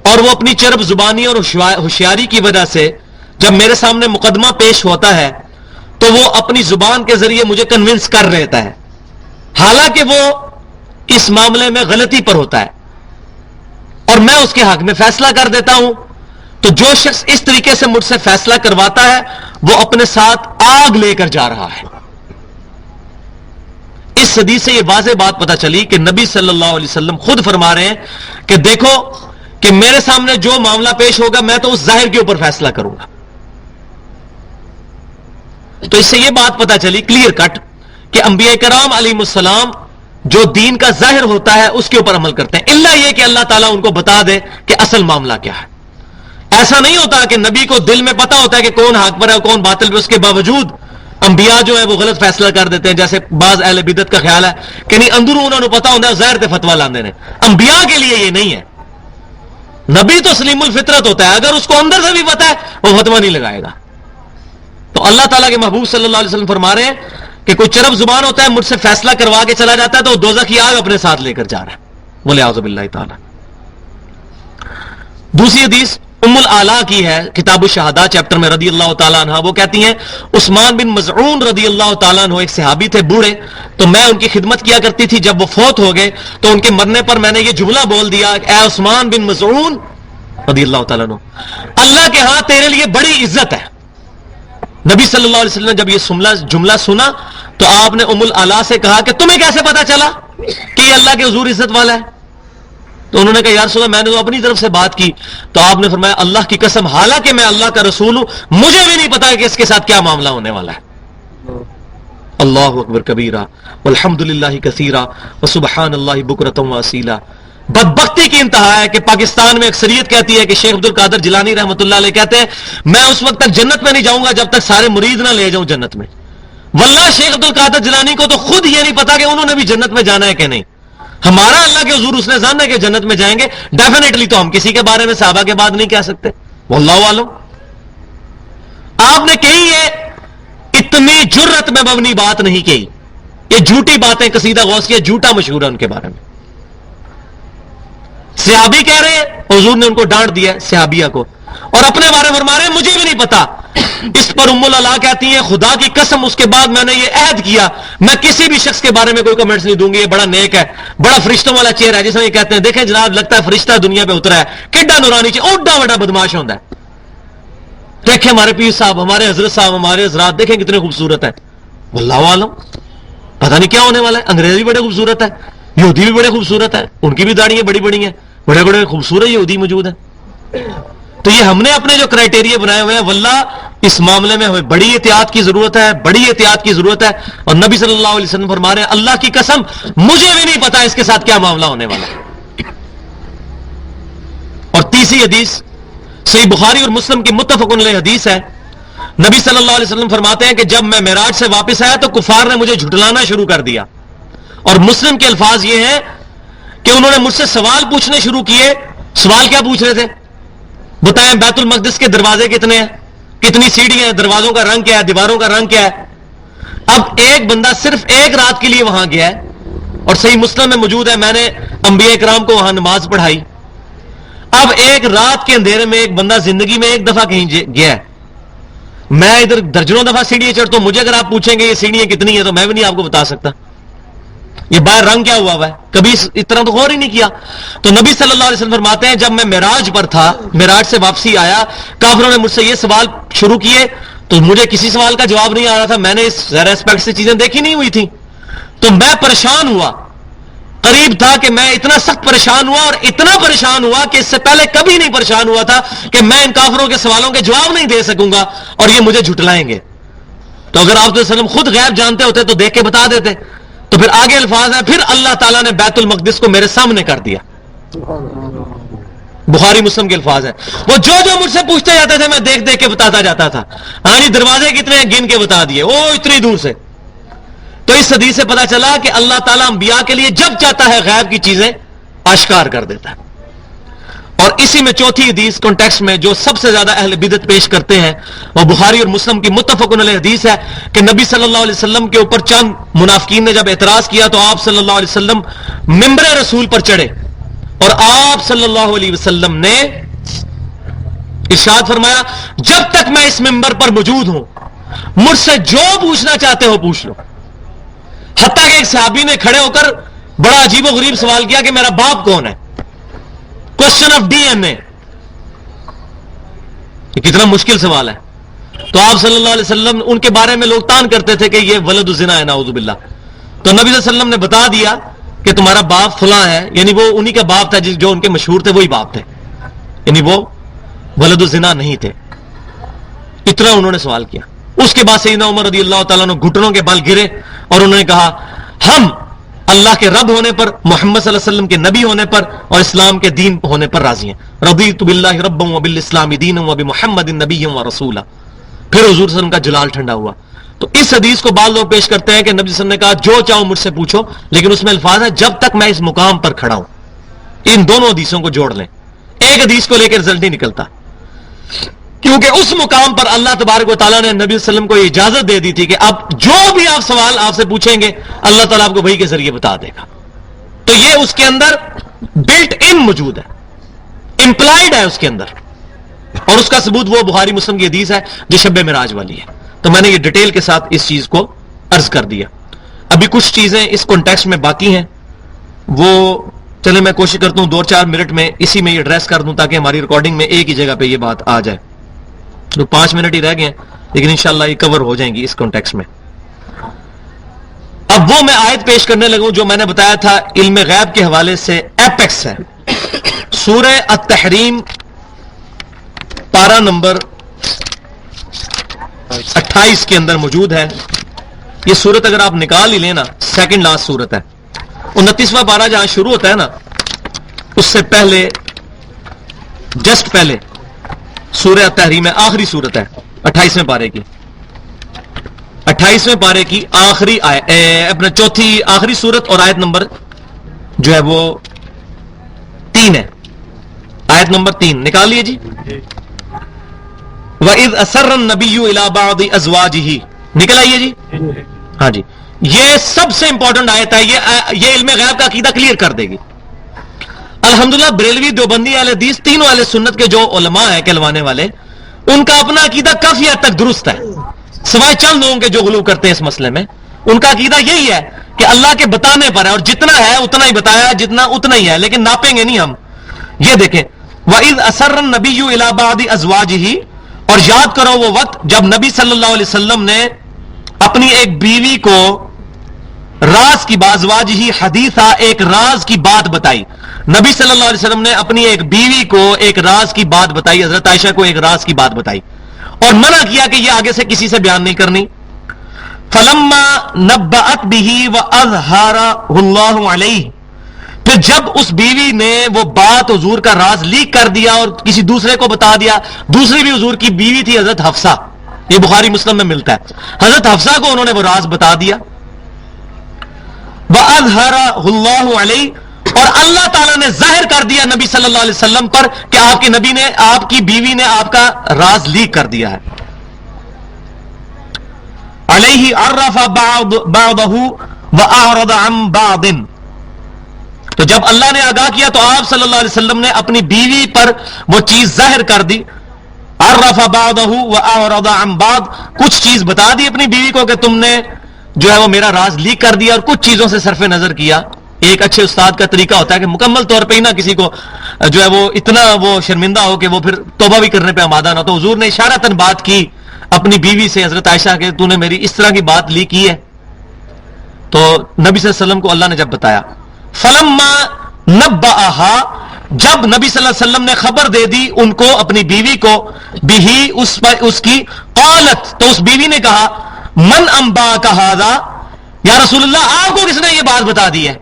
اور وہ اپنی چرب زبانی اور ہوشیاری کی وجہ سے جب میرے سامنے مقدمہ پیش ہوتا ہے تو وہ اپنی زبان کے ذریعے مجھے کنونس کر رہتا ہے، حالانکہ وہ اس معاملے میں غلطی پر ہوتا ہے، اور میں اس کے حق میں فیصلہ کر دیتا ہوں۔ تو جو شخص اس طریقے سے مجھ سے فیصلہ کرواتا ہے وہ اپنے ساتھ آگ لے کر جا رہا ہے۔ اس حدیث سے یہ واضح بات پتہ چلی کہ نبی صلی اللہ علیہ وسلم خود فرما رہے ہیں کہ دیکھو کہ میرے سامنے جو معاملہ پیش ہوگا میں تو اس ظاہر کے اوپر فیصلہ کروں گا۔ تو اس سے یہ بات پتہ چلی کلیئر کٹ کہ انبیاء کرام علیہ السلام جو دین کا ظاہر ہوتا ہے اس کے اوپر عمل کرتے ہیں، الا یہ کہ اللہ تعالیٰ ان کو بتا دے کہ اصل معاملہ کیا ہے۔ ایسا نہیں ہوتا کہ نبی کو دل میں پتا ہوتا ہے کہ کون حق پر ہے کون باطل پر، اس کے باوجود انبیاء جو ہے وہ غلط فیصلہ کر دیتے ہیں، جیسے بعض اہل بدعت کا خیال ہے کہ نہیں اندروں انہوں نے پتا ہوتا ہے ظاہر تے فتویٰ لاندے نے۔ انبیاء کے لیے یہ نہیں ہے، نبی تو سلیم الفطرت ہوتا ہے، اگر اس کو اندر سے بھی پتا ہے وہ فتویٰ نہیں لگائے گا۔ تو اللہ تعالیٰ کے محبوب صلی اللہ علیہ وسلم فرما رہے ہیں کہ کوئی چرب زبان ہوتا ہے مجھ سے فیصلہ کروا کے چلا جاتا ہے تو وہ دوزخ کی آگ اپنے ساتھ لے کر جا رہا ہے. بولے اعوذ باللہ تعالی. دوسری حدیث ام العلا کی ہے کتاب الشہادہ چیپٹر میں رضی اللہ تعالیٰ عنہ. وہ کہتی ہیں عثمان بن مظعون رضی اللہ تعالیٰ عنہ ایک صحابی تھے بوڑھے, تو میں ان کی خدمت کیا کرتی تھی. جب وہ فوت ہو گئے تو ان کے مرنے پر میں نے یہ جملہ بول دیا, اے عثمان بن مظعون رضی اللہ تعالیٰ عنہ, اللہ کے ہاں تیرے لیے بڑی عزت ہے. نبی صلی اللہ علیہ وسلم نے جب یہ جملہ سنا تو آپ نے ام العلا سے کہا کہ تمہیں کیسے پتا چلا کہ یہ اللہ کے حضور عزت والا ہے؟ تو انہوں نے کہا یا رسول اللہ میں نے تو اپنی طرف سے بات کی. تو آپ نے فرمایا اللہ کی قسم حالانکہ میں اللہ کا رسول ہوں مجھے بھی نہیں پتا کہ اس کے ساتھ کیا معاملہ ہونے والا ہے. اللہ اکبر کبیرہ والحمد للہ کثیرہ وسبحان اللہ بکرۃ واصیلا. بدبختی کی انتہا ہے کہ پاکستان میں اکثریت کہتی ہے کہ شیخ عبد القادر جیلانی رحمۃ اللہ علیہ کہتے ہیں میں اس وقت تک جنت میں نہیں جاؤں گا جب تک سارے مرید نہ لے جاؤں جنت میں. واللہ شیخ عبد القادر جیلانی کو تو خود یہ نہیں پتا کہ انہوں نے بھی جنت میں جانا ہے کہ نہیں. ہمارا اللہ کے حضور اس نے جانا ہے کہ جنت میں جائیں گے ڈیفینیٹلی, تو ہم کسی کے بارے میں صحابہ کے بعد نہیں کہہ سکتے. واللہ عالم. آپ نے کہی ہے اتنی جرت میں مبنی بات نہیں کہی, یہ جھوٹی باتیں قصیدہ غوثیہ جھوٹا مشہور ہے ان کے بارے میں. صحابی کہہ رہے ہیں حضور نے ان کو ڈانٹ دیا صحابیہ کو, اور اپنے بارے میں فرما رہے ہیں مجھے بھی نہیں پتا. اس پر ام العلا کہتی ہیں خدا کی قسم اس کے بعد میں نے یہ عہد کیا میں کسی بھی شخص کے بارے میں کوئی کمنٹس نہیں دوں گی, یہ بڑا نیک ہے, بڑا فرشتوں والا چہرہ ہے, جس میں یہ کہتے ہیں دیکھیں جناب لگتا ہے فرشتہ دنیا پہ اترا ہے, کڈا نورانی چہرہ, اوڈا بڑا بدماش ہوتا ہے. دیکھیں ہمارے پیر صاحب, ہمارے حضرت صاحب, ہمارے حضرات دیکھیں کتنے خوبصورت ہیں. واللہ عالم پتہ نہیں کیا ہونے والا ہے. انگریز بھی بڑے خوبصورت ہے, یہودی بھی بڑے خوبصورت ہے, ان کی بھی داڑیاں بڑی بڑی ہیں, بڑے بڑے خوبصورت یہودی موجود ہیں. تو یہ ہم نے اپنے جو کرائٹیریا بنائے ہوئے ہیں واللہ اس معاملے میں ہمیں بڑی احتیاط کی ضرورت ہے, بڑی احتیاط کی ضرورت ہے. اور نبی صلی اللہ علیہ وسلم فرما رہے ہیں اللہ کی قسم مجھے بھی نہیں پتا اس کے ساتھ کیا معاملہ ہونے والا ہے. اور تیسری حدیث صحیح بخاری اور مسلم کی متفق علیہ حدیث ہے. نبی صلی اللہ علیہ وسلم فرماتے ہیں کہ جب میں معراج سے واپس آیا تو کفار نے مجھے جھٹلانا شروع کر دیا. اور مسلم کے الفاظ یہ ہیں کہ انہوں نے مجھ سے سوال پوچھنے شروع کیے. سوال کیا پوچھ رہے تھے؟ بتائیں بیت المقدس کے دروازے کتنے ہیں, کتنی سیڑھیاں ہیں, دروازوں کا رنگ کیا ہے, دیواروں کا رنگ کیا ہے. اب ایک بندہ صرف ایک رات کے لیے وہاں گیا ہے, اور صحیح مسلم میں موجود ہے میں نے انبیاء اکرام کو وہاں نماز پڑھائی. اب ایک رات کے اندھیرے میں ایک بندہ زندگی میں ایک دفعہ کہیں گیا ہے. میں ادھر درجنوں دفعہ سیڑھیاں چڑھتا ہوں, مجھے اگر آپ پوچھیں گے یہ سیڑھیاں کتنی ہیں تو میں بھی نہیں آپ کو بتا سکتا. یہ باہر رنگ کیا ہوا ہے, کبھی اس طرح تو غور ہی نہیں کیا. تو نبی صلی اللہ علیہ وسلم فرماتے ہیں جب میں معراج پر تھا, معراج سے واپسی آیا, کافروں نے مجھ سے یہ سوال شروع کیے تو مجھے کسی سوال کا جواب نہیں آ رہا تھا. میں نے اس ظاہر اسپیکٹ سے چیزیں دیکھی نہیں ہوئی تھی, تو میں پریشان ہوا. قریب تھا کہ میں اتنا سخت پریشان ہوا, اور اتنا پریشان ہوا کہ اس سے پہلے کبھی نہیں پریشان ہوا تھا کہ میں ان کافروں کے سوالوں کے جواب نہیں دے سکوں گا اور یہ مجھے جھٹلائیں گے. تو اگر آپ وسلم خود غیب جانتے ہوتے تو دیکھ کے بتا دیتے. تو پھر آگے الفاظ ہیں پھر اللہ تعالیٰ نے بیت المقدس کو میرے سامنے کر دیا. بخاری مسلم کے الفاظ ہیں. وہ جو مجھ سے پوچھتے جاتے تھے میں دیکھ دیکھ کے بتاتا جاتا تھا. ہاں جی دروازے کتنے ہیں گن کے بتا دیے, او اتنی دور سے. تو اس حدیث سے پتا چلا کہ اللہ تعالیٰ انبیاء کے لیے جب چاہتا ہے غیب کی چیزیں آشکار کر دیتا ہے. اور اسی میں چوتھی حدیث کانٹیکسٹ میں جو سب سے زیادہ اہل بدعت پیش کرتے ہیں وہ بخاری اور مسلم کی متفق علیہ حدیث ہے کہ نبی صلی اللہ علیہ وسلم کے اوپر چند منافقین نے جب اعتراض کیا تو آپ صلی اللہ علیہ وسلم ممبر رسول پر چڑھے اور آپ صلی اللہ علیہ وسلم نے ارشاد فرمایا جب تک میں اس ممبر پر موجود ہوں مجھ سے جو پوچھنا چاہتے ہو پوچھ لو. حتیٰ کہ ایک صحابی نے کھڑے ہو کر بڑا عجیب و غریب سوال کیا کہ میرا باپ کون ہے, کوشچن آف ڈی این اے. یہ کتنا مشکل سوال ہے. تو آپ صلی اللہ علیہ وسلم ان کے بارے میں لوگ تان کرتے تھے کہ یہ ولد الزنا ہے نعوذ باللہ. تو نبی صلی اللہ علیہ وسلم نے بتا دیا کہ تمہارا باپ فلاں ہے, یعنی وہ انہی کا باپ تھا جو ان کے مشہور تھے وہی باپ تھے, یعنی وہ ولد الزنا نہیں تھے. اتنا انہوں نے سوال کیا. اس کے بعد سیدنا عمر رضی اللہ تعالیٰ نے گھٹنوں کے بل گرے اور انہوں نے کہا ہم اللہ کے رب ہونے پر, محمد صلی اللہ علیہ وسلم کے نبی ہونے پر اور اسلام کے دین ہونے پر راضی ہیں. رضیت باللہ ربا وبالاسلام دینا وبمحمد نبیا ورسولا. پھر حضور صلی اللہ علیہ وسلم کا جلال ٹھنڈا ہوا. تو اس حدیث کو بعض لوگ پیش کرتے ہیں کہ نبی صلی اللہ علیہ وسلم نے کہا جو چاہو مجھ سے پوچھو, لیکن اس میں الفاظ ہے جب تک میں اس مقام پر کھڑا ہوں. ان دونوں حدیثوں کو جوڑ لیں, ایک حدیث کو لے کے رزلٹ نہیں نکلتا. کیونکہ اس مقام پر اللہ تبارک و تعالیٰ نے نبی صلی اللہ علیہ وسلم کو یہ اجازت دے دی تھی کہ اب جو بھی آپ سوال آپ سے پوچھیں گے اللہ تعالیٰ آپ کو وحی کے ذریعے بتا دے گا. تو یہ اس کے اندر بلٹ ان موجود ہے, امپلائڈ ہے اس کے اندر, اور اس کا ثبوت وہ بخاری مسلم کی حدیث ہے جو شب معراج والی ہے. تو میں نے یہ ڈیٹیل کے ساتھ اس چیز کو عرض کر دیا. ابھی کچھ چیزیں اس کانٹیکسٹ میں باقی ہیں, وہ چلے میں کوشش کرتا ہوں 2-4 منٹ میں اسی میں یہ ایڈریس کر دوں تاکہ ہماری ریکارڈنگ میں ایک ہی جگہ پہ یہ بات آ جائے. تو 5 منٹ ہی رہ گئے ہیں لیکن انشاءاللہ یہ کور ہو جائیں گی اس کانٹیکسٹ میں. اب وہ میں آیت پیش کرنے لگوں جو میں نے بتایا تھا علم غیب کے حوالے سے ایپیکس ہے. سورہ التحریم پارہ نمبر 28 کے اندر موجود ہے. یہ سورت اگر آپ نکال ہی لیں نا, سیکنڈ لاسٹ سورت ہے. 29واں پارہ جہاں شروع ہوتا ہے نا, اس سے پہلے جسٹ پہلے سورہ التحریم ہے, آخری سورت ہے 28ویں پارے کی. 28ویں پارے کی آخری اپنا چوتھی آخری سورت اور آیت نمبر جو ہے وہ 3 ہے. آیت نمبر 3 نکال لیے جی. وَإِذْ أَسَرَّ النَّبِيُّ إِلَىٰ بَعْضِ أَزْوَاجِهِ نکل آئیے جی. ہاں جی, یہ سب سے امپورٹنٹ آیت ہے. یہ علم غیب کا عقیدہ کلیئر کر دے گی. الحمدللہ بریلوی, دیوبندی, اہل حدیث, تینوں اہل سنت کے جو علماء ہیں کہلوانے والے, ان کا اپنا عقیدہ کافی حد تک درست ہے, سوائے چند لوگوں کے جو غلو کرتے ہیں اس مسئلے میں. ان کا عقیدہ یہی ہے کہ اللہ کے بتانے پر ہے, اور جتنا ہے اتنا ہی بتایا, جتنا اتنا ہی ہے, لیکن ناپیں گے نہیں ہم. یہ دیکھیں, وَإِذْ أَسَرَّ النَّبِيُّ إِلَىٰ بَعْضِ أَزْوَاجِهِ, اور یاد کرو وہ وقت جب نبی صلی اللہ علیہ وسلم نے اپنی ایک بیوی کو راز کی ازواجہ حدیثہ, ایک راز کی بات بتائی. نبی صلی اللہ علیہ وسلم نے اپنی ایک بیوی کو ایک راز کی بات بتائی, حضرت عائشہ کو ایک راز کی بات بتائی, اور منع کیا کہ یہ آگے سے کسی سے بیان نہیں کرنی. فَلَمَّا نَبَّأَتْ بِهِ وَأَظْهَرَهُ اللَّهُ عَلَيْهِ, پھر جب اس بیوی نے وہ بات حضور کا راز لیک کر دیا اور کسی دوسرے کو بتا دیا, دوسری بھی حضور کی بیوی تھی حضرت حفصہ, یہ بخاری مسلم میں ملتا ہے. حضرت حفصہ کو انہوں نے وہ راز بتا دیا. وَأَظْهَرَهُ اللَّهُ عَلَيْهِ, اور اللہ تعالیٰ نے ظاہر کر دیا نبی صلی اللہ علیہ وسلم پر کہ آپ کے نبی نے, آپ کی بیوی نے آپ کا راز لیک کر دیا ہے. علیہ عرف بعضہ وأعرض عن بعض, تو جب اللہ نے آگاہ کیا تو آپ صلی اللہ علیہ وسلم نے اپنی بیوی پر وہ چیز ظاہر کر دی. عرف بعضہ وأعرض عن بعض, کچھ چیز بتا دی اپنی بیوی کو کہ تم نے جو ہے وہ میرا راز لیک کر دیا, اور کچھ چیزوں سے صرف نظر کیا. ایک اچھے استاد کا طریقہ ہوتا ہے کہ مکمل طور پہ ہی نہ کسی کو جو ہے وہ اتنا وہ شرمندہ ہو کہ وہ پھر توبہ بھی کرنے پہ آمادہ نہ. تو حضور نے اشارتاً بات کی اپنی بیوی سے, حضرت عائشہ کہ تو نے میری اس طرح کی بات لی کی ہے. تو نبی صلی اللہ علیہ وسلم کو اللہ نے جب بتایا, فلما نبأہا, جب نبی صلی اللہ علیہ وسلم نے خبر دے دی ان کو, اپنی بیوی کو, بھی اس کی, قالت, تو اس بیوی نے کہا, من انباک ھذا, یا رسول اللہ آپ کو کس نے یہ بات بتا دی ہے.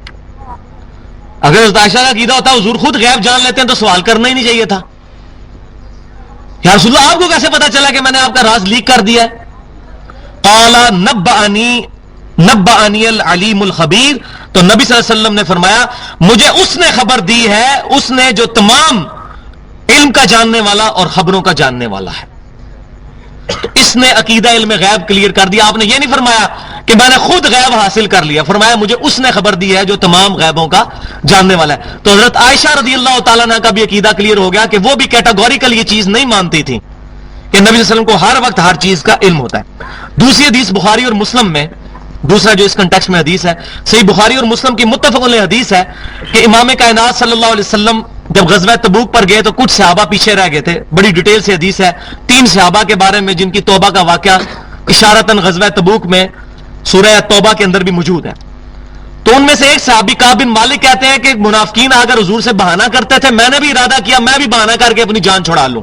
اگر حضرت عائشہ کا عقیدہ ہوتا حضور خود غیب جان لیتے ہیں تو سوال کرنا ہی نہیں چاہیے تھا. یا رسول اللہ آپ کو کیسے پتا چلا کہ میں نے آپ کا راز لیک کر دیا ہے. قال نبأنی العلیم الخبیر, تو نبی صلی اللہ علیہ وسلم نے فرمایا مجھے اس نے خبر دی ہے, اس نے جو تمام علم کا جاننے والا اور خبروں کا جاننے والا ہے. تو اس نے عقیدہ علم غیب کلیئر کر دیا. آپ نے یہ نہیں فرمایا کہ میں نے خود غیب حاصل کر لیا, فرمایا مجھے اس نے خبر دی ہے جو تمام غیبوں کا جاننے والا ہے. تو حضرت عائشہ رضی اللہ تعالیٰ عنہ کا بھی عقیدہ کلیئر ہو گیا کہ وہ بھی کیٹاگوریکل یہ چیز نہیں مانتی تھی کہ نبی صلی اللہ علیہ وسلم کو ہر وقت ہر چیز کا علم ہوتا ہے. دوسری حدیث بخاری اور مسلم میں, دوسرا جو اس کنٹیکسٹ میں حدیث ہے, صحیح بخاری اور مسلم کی متفق علیہ حدیث ہے کہ امام کائنات صلی اللہ علیہ وسلم جب غزوہ تبوک پر گئے تو کچھ صحابہ پیچھے رہ گئے تھے. بڑی ڈیٹیل سے حدیث ہے 3 صحابہ کے بارے میں جن کی توبہ کا واقعہ اشارتاً غزوہ تبوک میں سورہ توبہ کے اندر بھی موجود ہے. تو ان میں سے ایک صحابی کعب بن مالک کہتے ہیں کہ منافقین اگر حضور سے بہانہ کرتے تھے, میں نے بھی ارادہ کیا میں بھی بہانہ کر کے اپنی جان چھڑا لوں,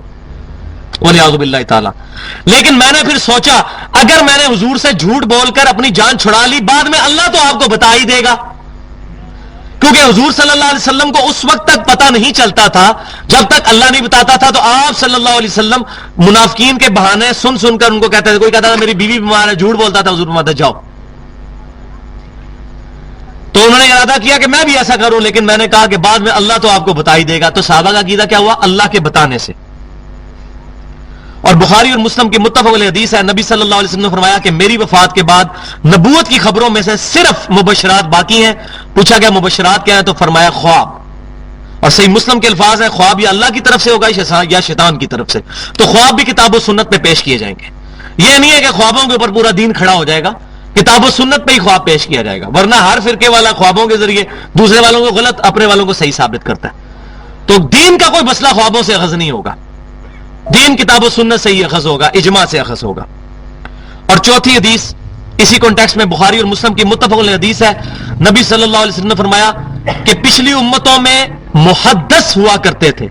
وَلِعَوْذُ بِاللَّهِ تعالیٰ, لیکن میں نے پھر سوچا اگر میں نے حضور سے جھوٹ بول کر اپنی جان چھڑا لی, بعد میں اللہ تو آپ کو بتا ہی دے گا. کیونکہ حضور صلی اللہ علیہ وسلم کو اس وقت تک پتہ نہیں چلتا تھا جب تک اللہ نہیں بتاتا تھا. تو آپ صلی اللہ علیہ وسلم منافقین کے بہانے سن سن کر ان کو کہتے تھے, کوئی کہتا تھا میری بیوی بیمار ہے, جھوٹ بولتا تھا, حضور فرماتے جاؤ. تو انہوں نے ارادہ کیا کہ میں بھی ایسا کروں, لیکن میں نے کہا کہ بعد میں اللہ تو آپ کو بتا ہی دے گا. تو صحابہ کا عقیدہ کیا ہوا, اللہ کے بتانے سے. اور بخاری اور مسلم کی متفق علیہ حدیث ہے، نبی صلی اللہ علیہ وسلم نے فرمایا کہ میری وفات کے بعد نبوت کی خبروں میں سے صرف مبشرات باقی ہیں۔ پوچھا گیا مبشرات کیا ہے، تو فرمایا خواب، اور صحیح مسلم کے الفاظ ہیں خواب یا اللہ کی طرف سے ہوگا یا شیطان کی طرف سے، تو خواب بھی کتاب و سنت میں پیش کیے جائیں گے۔ یہ نہیں ہے کہ خوابوں کے اوپر پورا دین کھڑا ہو جائے گا، کتاب و سنت پہ ہی خواب پیش کیا جائے گا، ورنہ ہر فرقے والا خوابوں کے ذریعے دوسرے والوں کو غلط، اپنے والوں کو صحیح ثابت کرتا ہے۔ تو دین کا کوئی مسئلہ خوابوں سے اخذ نہیں ہوگا، دین کتاب و سنت سے ہی اخذ ہوگا، اجماع سے اخذ ہوگا۔ اور چوتھی حدیث اسی کانٹیکسٹ میں بخاری اور مسلم کی متفق علیہ حدیث ہے، نبی صلی اللہ علیہ وسلم نے فرمایا کہ پچھلی امتوں میں محدث ہوا کرتے تھے۔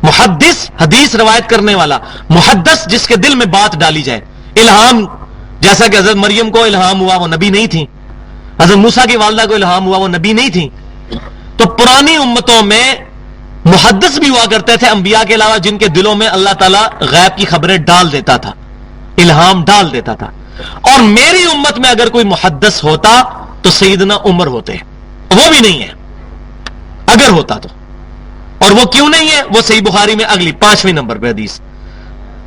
محدث حدیث روایت کرنے والا، محدث جس کے دل میں بات ڈالی جائے، الہام، جیسا کہ حضرت مریم کو الہام ہوا وہ نبی نہیں تھی، حضرت موسیٰ کی والدہ کو الہام ہوا وہ نبی نہیں تھی۔ تو پرانی امتوں میں محدث بھی ہوا کرتے تھے انبیاء کے علاوہ، جن کے دلوں میں اللہ تعالیٰ غیب کی خبریں ڈال دیتا تھا، الہام ڈال دیتا تھا۔ اور میری امت میں اگر کوئی محدث ہوتا تو سیدنا عمر ہوتے، وہ بھی نہیں ہے اگر ہوتا تو، اور وہ کیوں نہیں ہے؟ وہ صحیح بخاری میں اگلی 5ویں نمبر پہ حدیث،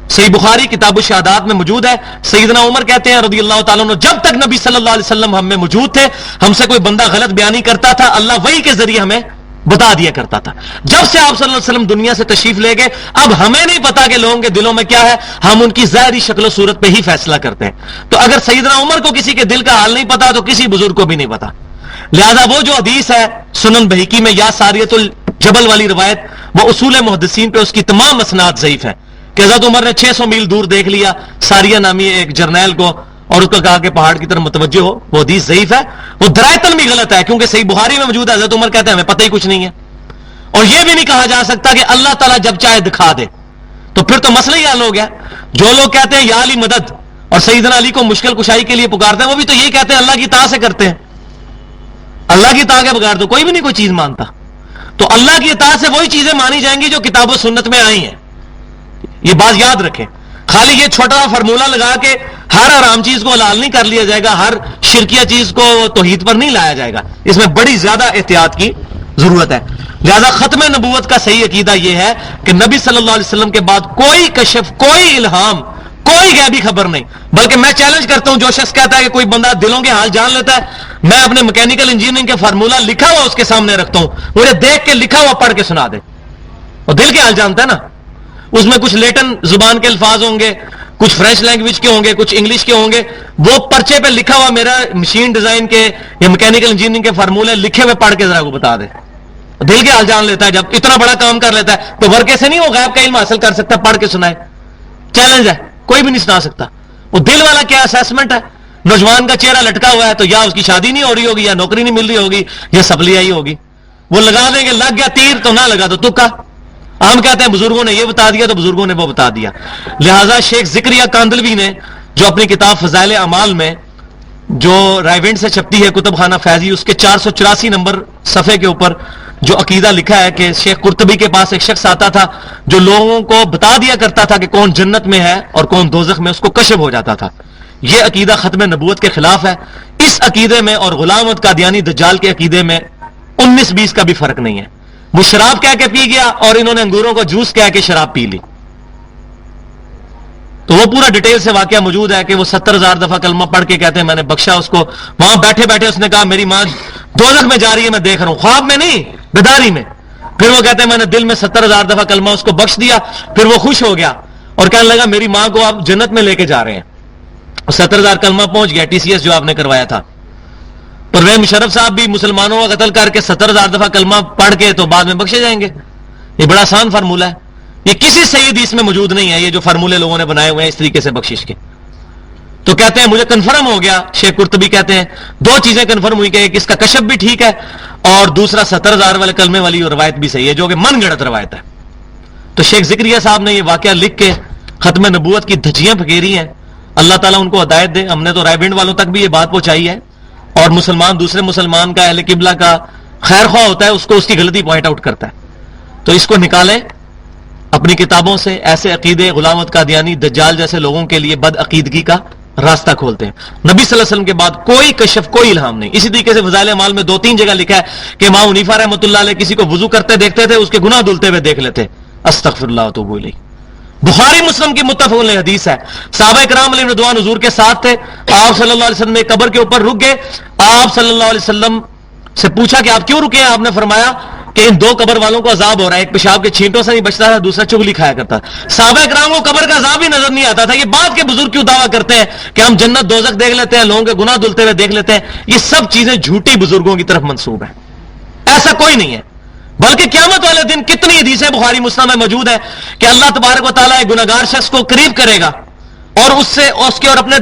صحیح بخاری کتاب الشہادات میں موجود ہے۔ سیدنا عمر کہتے ہیں رضی اللہ تعالیٰ عنہ، جب تک نبی صلی اللہ علیہ وسلم ہم میں موجود تھے، ہم سے کوئی بندہ غلط بیانی کرتا تھا، اللہ وحی کے ذریعے ہمیں بتا دیا کرتا تھا۔ جب سے آپ صلی اللہ علیہ وسلم دنیا سے تشریف لے گئے، اب ہمیں نہیں پتا کہ لوگوں کے دلوں میں کیا ہے، ہم ان کی ظاہری شکل و صورت پہ ہی فیصلہ کرتے ہیں۔ تو اگر سیدنا عمر کو کسی کے دل کا حال نہیں پتا تو کسی بزرگ کو بھی نہیں پتا۔ لہذا وہ جو حدیث ہے سنن بہیقی میں یا ساریت الجبل والی روایت، وہ اصول محدثین پہ اس کی تمام اسناد ضعیف ہے کہ حضرت عمر نے 600 میل دور دیکھ لیا ساریہ نامی ایک جرنیل کو اور اس کو کہا کہ پہاڑ کی طرف متوجہ ہو، وہ حدیث ضعیف ہے، وہ درائتن بھی غلط ہے، کیونکہ صحیح بخاری میں موجود ہے، حضرت عمر کہتے ہیں ہمیں پتہ ہی کچھ نہیں ہے۔ اور یہ بھی نہیں کہا جا سکتا کہ اللہ تعالیٰ جب چاہے دکھا دے، تو پھر تو مسئلہ ہی حل ہو گیا۔ جو لوگ کہتے ہیں یا علی مدد اور سیدنا علی کو مشکل کشائی کے لیے پکارتے ہیں، وہ بھی تو یہی کہتے ہیں اللہ کی اطاعت سے کرتے ہیں، اللہ کی اطاعت کے بغیر تو کوئی بھی نہیں کوئی چیز مانتا۔ تو اللہ کی اطاعت سے وہی چیزیں مانی جائیں گی جو کتاب و سنت میں آئی ہیں، یہ بات یاد رکھیں۔ خالی یہ چھوٹا فارمولہ لگا کے ہر حرام چیز کو حلال نہیں کر لیا جائے گا، ہر شرکیہ چیز کو توحید پر نہیں لایا جائے گا، اس میں بڑی زیادہ احتیاط کی ضرورت ہے۔ لہذا ختم نبوت کا صحیح عقیدہ یہ ہے کہ نبی صلی اللہ علیہ وسلم کے بعد کوئی کشف، کوئی الہام، کوئی غیبی خبر نہیں۔ بلکہ میں چیلنج کرتا ہوں، جو شخص کہتا ہے کہ کوئی بندہ دلوں کے حال جان لیتا ہے، میں اپنے میکینیکل انجینئرنگ کے فارمولہ لکھا ہوا اس کے سامنے رکھتا ہوں، مجھے دیکھ کے لکھا ہوا پڑھ کے سنا دے، اور دل کے حال جانتا ہے نا۔ اس میں کچھ لیٹن زبان کے الفاظ ہوں گے، کچھ فرینچ لینگویج کے ہوں گے، کچھ انگلش کے ہوں گے، وہ پرچے پہ لکھا ہوا میرا مشین ڈیزائن کے یا میکینیکل انجینئرنگ کے فارمولے لکھے ہوئے پڑھ کے ذرا کو بتا دے، دل کے حال جان لیتا ہے۔ جب اتنا بڑا کام کر لیتا ہے تو ورکے سے نہیں وہ غیب کا علم حاصل کر سکتا، پڑھ کے سنائے، چیلنج ہے، کوئی بھی نہیں سنا سکتا۔ وہ دل والا کیا اسیسمنٹ ہے؟ نوجوان کا چہرہ لٹکا ہوا ہے تو یا اس کی شادی نہیں ہو رہی ہوگی، یا نوکری نہیں مل رہی ہوگی، یا سپلی آئی ہوگی، وہ لگا دیں گے، لگ گیا تیر تو نہ لگا تو تکا۔ ہم کہتے ہیں بزرگوں نے یہ بتا دیا تو بزرگوں نے وہ بتا دیا۔ لہذا شیخ ذکریہ کاندلوی نے جو اپنی کتاب فضائل اعمال میں جو رائیونڈ سے چھپتی ہے کتب خانہ فیضی، اس کے 484 نمبر صفحے کے اوپر جو عقیدہ لکھا ہے کہ شیخ قرطبی کے پاس ایک شخص آتا تھا جو لوگوں کو بتا دیا کرتا تھا کہ کون جنت میں ہے اور کون دوزخ میں، اس کو کشف ہو جاتا تھا۔ یہ عقیدہ ختم نبوت کے خلاف ہے۔ اس عقیدے میں اور غلام احمد قادیانی دجال کے عقیدے میں 19-20 کا بھی فرق نہیں ہے۔ وہ شراب کہہ کے پی گیا اور انہوں نے انگوروں کو جوس کہہ کے شراب پی لی، تو وہ پورا ڈیٹیل سے واقعہ موجود ہے کہ وہ 70,000 دفعہ کلمہ پڑھ کے کہتے ہیں میں نے بخشا اس کو، وہاں بیٹھے بیٹھے اس نے کہا میری ماں دوزخ میں جا رہی ہے، میں دیکھ رہا ہوں، خواب میں نہیں، بیداری میں۔ پھر وہ کہتے ہیں میں نے دل میں 70,000 دفعہ کلمہ اس کو بخش دیا، پھر وہ خوش ہو گیا اور کہنے لگا میری ماں کو آپ جنت میں لے کے جا رہے ہیں۔ 70,000 کلمہ پہنچ گیا، TCS جو آپ نے کروایا تھا۔ پرویز مشرف صاحب بھی مسلمانوں کا قتل کر کے 70,000 دفعہ کلمہ پڑھ کے تو بعد میں بخشے جائیں گے۔ یہ بڑا آسان فارمولہ ہے، یہ کسی صحیح حدیث میں موجود نہیں ہے، یہ جو فارمولے لوگوں نے بنائے ہوئے ہیں اس طریقے سے بخشش کے۔ تو کہتے ہیں مجھے کنفرم ہو گیا، شیخ قرطبی کہتے ہیں دو چیزیں کنفرم ہوئی کہ ایک اس کا کشف بھی ٹھیک ہے اور دوسرا 70,000 والے کلمے والی روایت بھی صحیح ہے جو کہ من گڑت روایت ہے۔ تو شیخ ذکریہ صاحب نے یہ واقعہ لکھ کے ختم نبوت کی دھجیاں پھکیری ہیں، اللہ تعالیٰ ان کو ہدایت دے۔ ہم نے تو رائے بینڈ والوں تک بھی یہ بات پہنچائی ہے، اور مسلمان دوسرے مسلمان کا اہل قبلہ کا خیر خواہ ہوتا ہے، اس کو اس کی غلطی پوائنٹ آؤٹ کرتا ہے، تو اس کو نکالیں اپنی کتابوں سے۔ ایسے عقیدے غلام احمد قادیانی دجال جیسے لوگوں کے لیے بد عقیدگی کا راستہ کھولتے ہیں۔ نبی صلی اللہ علیہ وسلم کے بعد کوئی کشف، کوئی الہام نہیں۔ اسی طریقے سے فضائل اعمال میں 2-3 جگہ لکھا ہے کہ امام حنیفہ رحمۃ اللہ علیہ کسی کو وضو کرتے دیکھتے تھے، اس کے گناہ دھلتے ہوئے دیکھ لیتے، استغفر اللہ واتوب الیہ۔ بخاری مسلم کی متفق علیہ حدیث ہے. صحابہ کرام علیہ رضوان حضور کے ساتھ تھے. آپ صلی اللہ علیہ وسلم ایک قبر کے اوپر رک گئے. آپ صلی اللہ علیہ وسلم سے پوچھا کہ آپ کیوں رکے ہیں؟ آپ نے فرمایا کہ ان دو قبر والوں کو عذاب ہو رہا ہے, ایک پیشاب کے چھینٹوں سے نہیں بچتا تھا, دوسرا چغلی کھایا کرتا. صحابہ کرام کو قبر کا عذاب ہی نظر نہیں آتا تھا. یہ بات کے بزرگ کیوں دعویٰ کرتے ہیں کہ ہم جنت دوزخ دیکھ لیتے ہیں, لوگوں کے گناہ دھلتے ہوئے دیکھ لیتے ہیں؟ یہ سب چیزیں جھوٹی بزرگوں کی طرف منسوب ہیں, ایسا کوئی نہیں ہے. بلکہ قیامت والے دن کتنی حدیثیں بخاری مسلم میں موجود ہے کہ اللہ تبارک و تعالیٰ ایک گناہگار شخص کو قریب کرے گا اور اس کے اور اپنے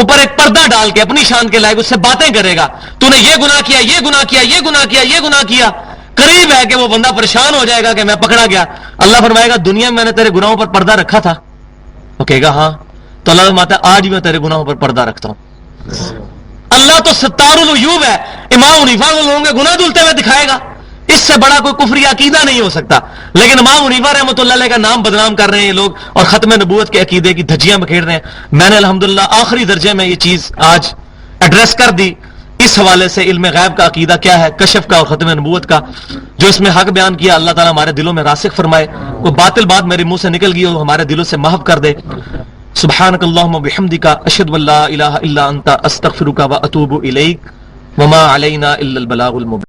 اوپر ایک پردہ ڈال کے اپنی شان کے لائق اس سے باتیں کرے گا. تو نے یہ گناہ کیا, یہ گناہ کیا, یہ گناہ کیا, یہ گناہ کیا. قریب ہے کہ وہ بندہ پریشان ہو جائے گا کہ میں پکڑا گیا. اللہ فرمائے گا دنیا میں نے تیرے گناہوں پر پردہ رکھا تھا؟ وہ کہے گا ہاں. تو اللہ فرماتا ہے آج میں تیرے گناہوں پر پردہ رکھتا ہوں. اللہ تو ستار العیوب ہے. امام حنیفہ کو لوگوں کے گناہ دھلتے ہوئے دکھائے گا. اس سے بڑا کوئی کفری عقیدہ نہیں ہو سکتا. لیکن امام حنیفہ رحمۃ اللہ علیہ کا نام بدنام کر رہے ہیں یہ لوگ اور ختم نبوت کے عقیدے کی دھجیاں بکھیر رہے ہیں. میں نے الحمدللہ آخری درجے میں یہ چیز آج ایڈریس کر دی. اس حوالے سے علم غیب کا عقیدہ کیا ہے, کشف کا اور ختم نبوت کا, جو اس میں حق بیان کیا اللہ تعالیٰ ہمارے دلوں میں راسخ فرمائے. کوئی باطل بات میرے منہ سے نکل گئی ہو ہمارے دلوں سے محو کر دے. سبحانک اللہم وبحمدک اشہد ان لا الہ الا انت استغفرک واتوب الیک وما علینا الا البلاغ المبین.